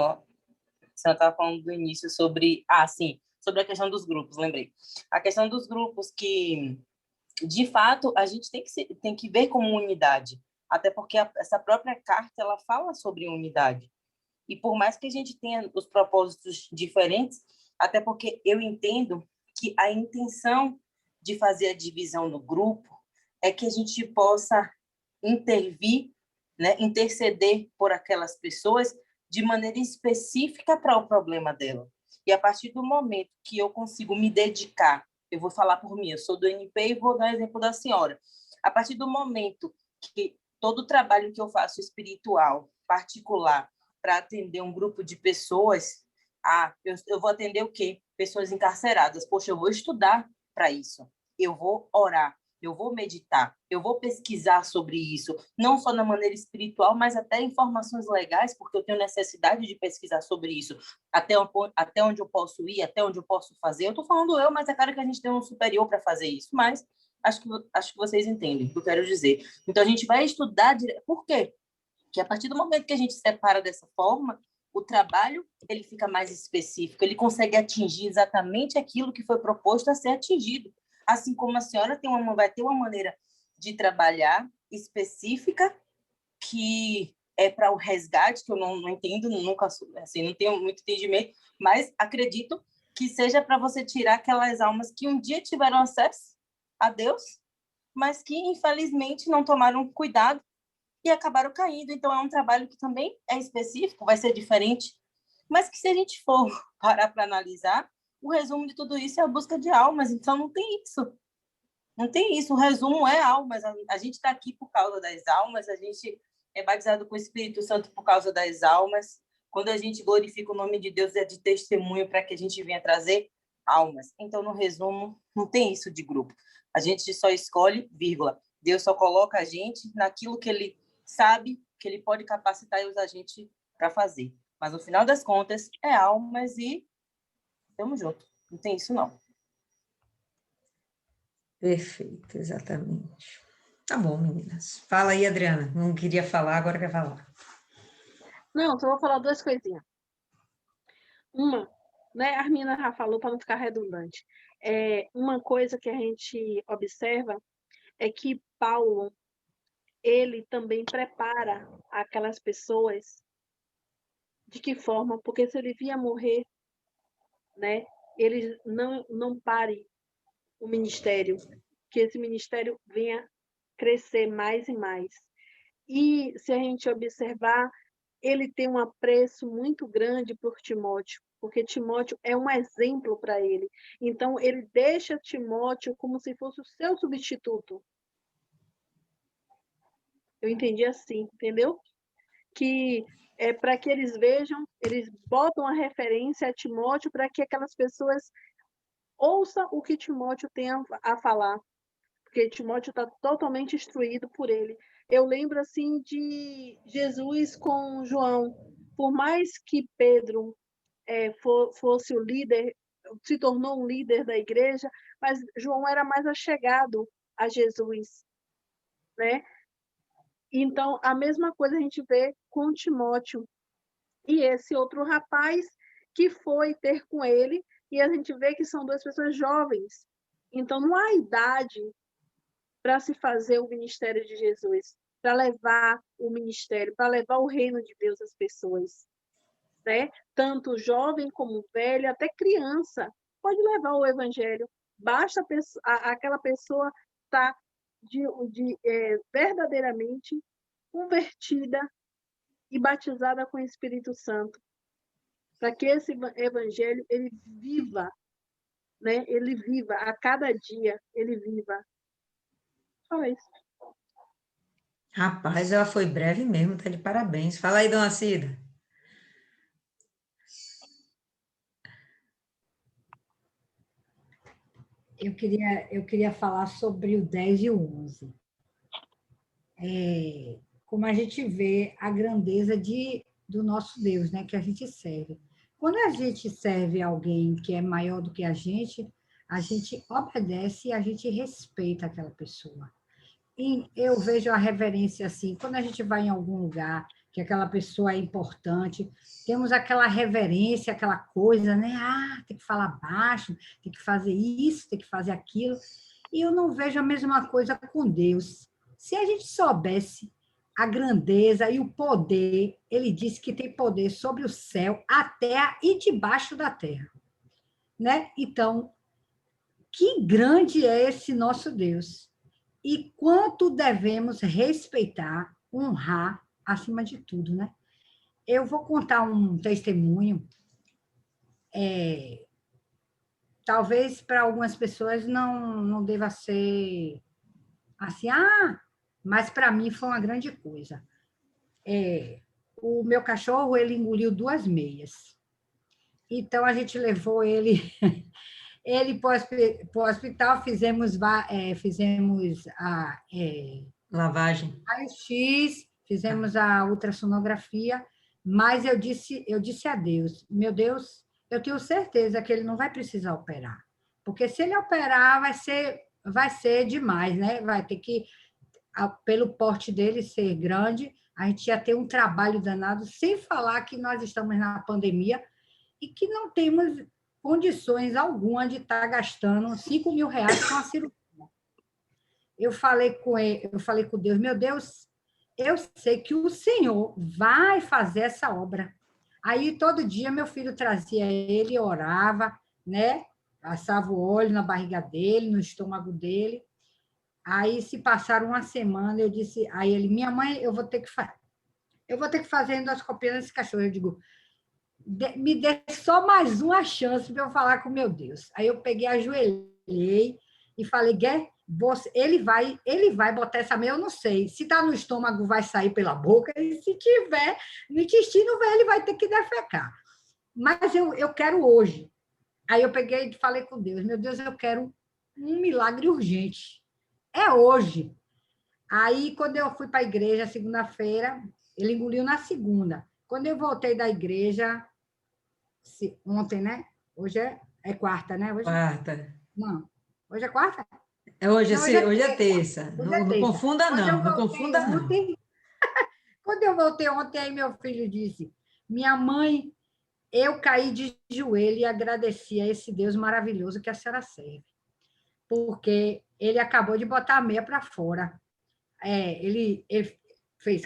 Você estava falando do início sobre. Ah, sim, sobre a questão dos grupos, lembrei. A questão dos grupos que, de fato, a gente tem que ver como unidade. Até porque essa própria carta ela fala sobre unidade. E por mais que a gente tenha os propósitos diferentes, até porque eu entendo que a intenção de fazer a divisão no grupo é que a gente possa intervir, né, interceder por aquelas pessoas de maneira específica para o problema dela. E a partir do momento que eu consigo me dedicar, eu vou falar por mim, eu sou do NP e vou dar exemplo da senhora. A partir do momento que todo o trabalho que eu faço espiritual, particular, para atender um grupo de pessoas, eu vou atender o quê? Pessoas encarceradas. Poxa, eu vou estudar para isso. Eu vou orar, eu vou meditar, eu vou pesquisar sobre isso, não só na maneira espiritual, mas até informações legais, porque eu tenho necessidade de pesquisar sobre isso, até onde eu posso ir, até onde eu posso fazer. Eu estou falando mas é claro que a gente tem um superior para fazer isso, mas acho que vocês entendem o que eu quero dizer. Então, a gente vai estudar... Por quê? Que a partir do momento que a gente separa dessa forma, o trabalho ele fica mais específico, ele consegue atingir exatamente aquilo que foi proposto a ser atingido. Assim como a senhora vai ter uma maneira de trabalhar específica que é para o resgate, que eu não entendo, nunca, assim, não tenho muito entendimento, mas acredito que seja para você tirar aquelas almas que um dia tiveram acesso a Deus, mas que, infelizmente, não tomaram cuidado e acabaram caindo. Então, é um trabalho que também é específico, vai ser diferente, mas que se a gente for parar para analisar, o resumo de tudo isso é a busca de almas. Então, não tem isso. Não tem isso. O resumo é almas. A gente está aqui por causa das almas, a gente é batizado com o Espírito Santo por causa das almas. Quando a gente glorifica o nome de Deus, é de testemunho para que a gente venha trazer almas. Então, no resumo, não tem isso de grupo. A gente só escolhe, vírgula. Deus só coloca a gente naquilo que ele sabe que ele pode capacitar e usar a gente para fazer. Mas, no final das contas, é almas e tamo junto. Não tem isso, não. Perfeito, exatamente. Tá bom, meninas. Fala aí, Adriana. Não queria falar, agora quer falar. Não, só vou falar duas coisinhas. Uma, né, a Armina já falou para não ficar redundante. Uma coisa que a gente observa é que Paulo, ele também prepara aquelas pessoas de que forma? Porque se ele via morrer, né, ele não pare o ministério, que esse ministério venha crescer mais e mais. E se a gente observar, ele tem um apreço muito grande por Timóteo, porque Timóteo é um exemplo para ele. Então, ele deixa Timóteo como se fosse o seu substituto. Eu entendi assim, entendeu? Que é para que eles vejam, eles botam a referência a Timóteo para que aquelas pessoas ouçam o que Timóteo tem a falar, porque Timóteo está totalmente instruído por ele. Eu lembro assim de Jesus com João. Por mais que Pedro fosse o líder, se tornou um líder da igreja, mas João era mais achegado a Jesus, né? Então, a mesma coisa a gente vê com Timóteo. E esse outro rapaz que foi ter com ele, e a gente vê que são duas pessoas jovens. Então, não há idade para se fazer o ministério de Jesus, para levar o ministério, para levar o reino de Deus às pessoas, né? Tanto jovem como velho, até criança, pode levar o evangelho. Basta aquela pessoa estar verdadeiramente convertida e batizada com o Espírito Santo, para que esse evangelho ele viva né? Ele viva, a cada dia ele viva. Só isso. Rapaz, ela foi breve mesmo, tá de parabéns. Fala aí, dona Cida. Eu queria falar sobre o 10 e o 11. Como a gente vê a grandeza do nosso Deus, né, que a gente serve. Quando a gente serve alguém que é maior do que a gente obedece e a gente respeita aquela pessoa. E eu vejo a reverência assim, quando a gente vai em algum lugar que aquela pessoa é importante, temos aquela reverência, aquela coisa, né? Ah, tem que falar baixo, tem que fazer isso, tem que fazer aquilo. E eu não vejo a mesma coisa com Deus. Se a gente soubesse a grandeza e o poder, ele disse que tem poder sobre o céu, a terra e debaixo da terra, né? Então, que grande é esse nosso Deus e quanto devemos respeitar, honrar acima de tudo, né? Eu vou contar um testemunho, talvez para algumas pessoas não deva ser assim, mas para mim foi uma grande coisa. O meu cachorro, ele engoliu 2 meias. Então, a gente levou ele para o hospital, fizemos Lavagem. raio-x, fizemos a ultrassonografia, mas eu disse a Deus, meu Deus, eu tenho certeza que ele não vai precisar operar, porque se ele operar vai ser demais, né? Vai ter que, pelo porte dele ser grande, a gente ia ter um trabalho danado, sem falar que nós estamos na pandemia e que não temos condições alguma de estar gastando R$ 5.000 com a cirurgia. Eu falei com Deus, meu Deus, eu sei que o Senhor vai fazer essa obra. Aí, todo dia, meu filho trazia ele, orava, né? Passava o óleo na barriga dele, no estômago dele. Aí, se passaram uma semana, eu disse, aí ele, minha mãe, eu vou ter que fazer endoscopia nesse cachorro. Eu digo, me dê só mais uma chance para eu falar com meu Deus. Aí eu peguei, ajoelhei e falei, ele vai botar essa meia, eu não sei. Se está no estômago, vai sair pela boca, e se tiver no intestino, ele vai ter que defecar. Mas eu quero hoje. Aí eu peguei e falei com Deus, meu Deus, eu quero um milagre urgente. É hoje. Aí, quando eu fui para a igreja, segunda-feira, ele engoliu na segunda. Quando eu voltei da igreja, ontem, né? Hoje é quarta, né? Quarta. Não, hoje é quarta? Hoje, Não, hoje é terça. Hoje é Não terça. confunda, Quando não. eu Não voltei confunda, não. ontem, quando eu voltei ontem, aí meu filho disse, minha mãe, eu caí de joelho e agradeci a esse Deus maravilhoso que a senhora serve, porque ele acabou de botar a meia para fora. Ele fez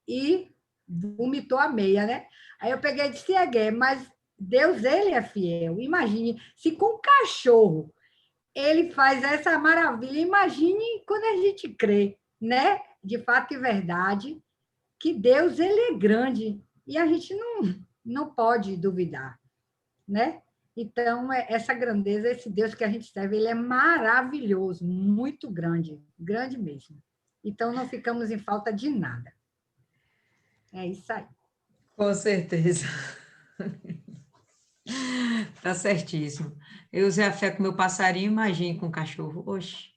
e vomitou a meia, né? Aí eu peguei e disse, mas Deus, ele é fiel. Imagine, se com um cachorro ele faz essa maravilha, imagine quando a gente crê, né? De fato e verdade, que Deus, ele é grande e a gente não pode duvidar, né? Então, essa grandeza, esse Deus que a gente serve, ele é maravilhoso, muito grande, grande mesmo. Então, não ficamos em falta de nada. É isso aí. Com certeza. Tá certíssimo. Eu usei a fé com meu passarinho, imagine com o cachorro. Oxe.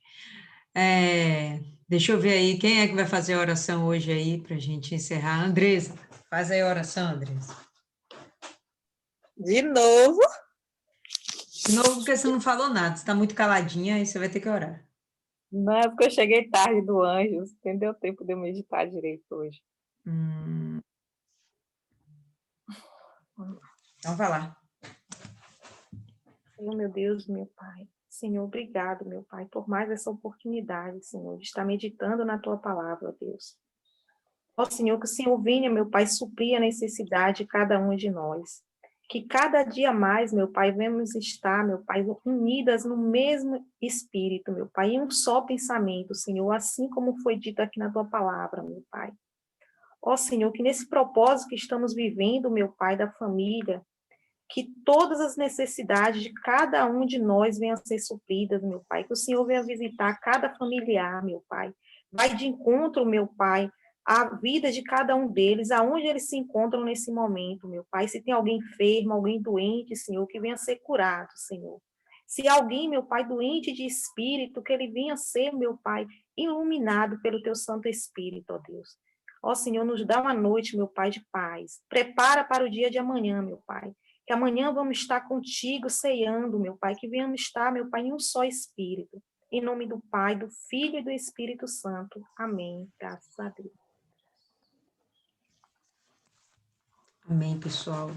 Deixa eu ver aí, quem é que vai fazer a oração hoje aí, para a gente encerrar? Andresa, faz aí a oração, Andresa. De novo? De novo, porque você não falou nada, você está muito caladinha, aí você vai ter que orar. Não, é porque eu cheguei tarde do Anjos, não deu tempo de eu meditar direito hoje. Então, vai lá. Senhor, meu Deus, meu Pai. Senhor, obrigado, meu Pai, por mais essa oportunidade, Senhor, de estar meditando na Tua palavra, Deus. Ó, Senhor, que o Senhor venha, meu Pai, suprir a necessidade de cada um de nós. Que cada dia mais, meu Pai, venhamos estar, meu Pai, unidas no mesmo espírito, meu Pai, em um só pensamento, Senhor, assim como foi dito aqui na Tua palavra, meu Pai. Ó, Senhor, que nesse propósito que estamos vivendo, meu Pai, da família, que todas as necessidades de cada um de nós venham a ser supridas, meu Pai, que o Senhor venha visitar cada familiar, meu Pai. Vai de encontro, meu Pai, à vida de cada um deles, aonde eles se encontram nesse momento, meu Pai. Se tem alguém enfermo, alguém doente, Senhor, que venha ser curado, Senhor. Se alguém, meu Pai, doente de espírito, que ele venha ser, meu Pai, iluminado pelo teu Santo Espírito, ó Deus. Ó Senhor, nos dá uma noite, meu Pai, de paz. Prepara para o dia de amanhã, meu Pai. Que amanhã vamos estar contigo ceando, meu Pai. Que venhamos estar, meu Pai, em um só Espírito. Em nome do Pai, do Filho e do Espírito Santo. Amém. Graças a Deus. Amém, pessoal.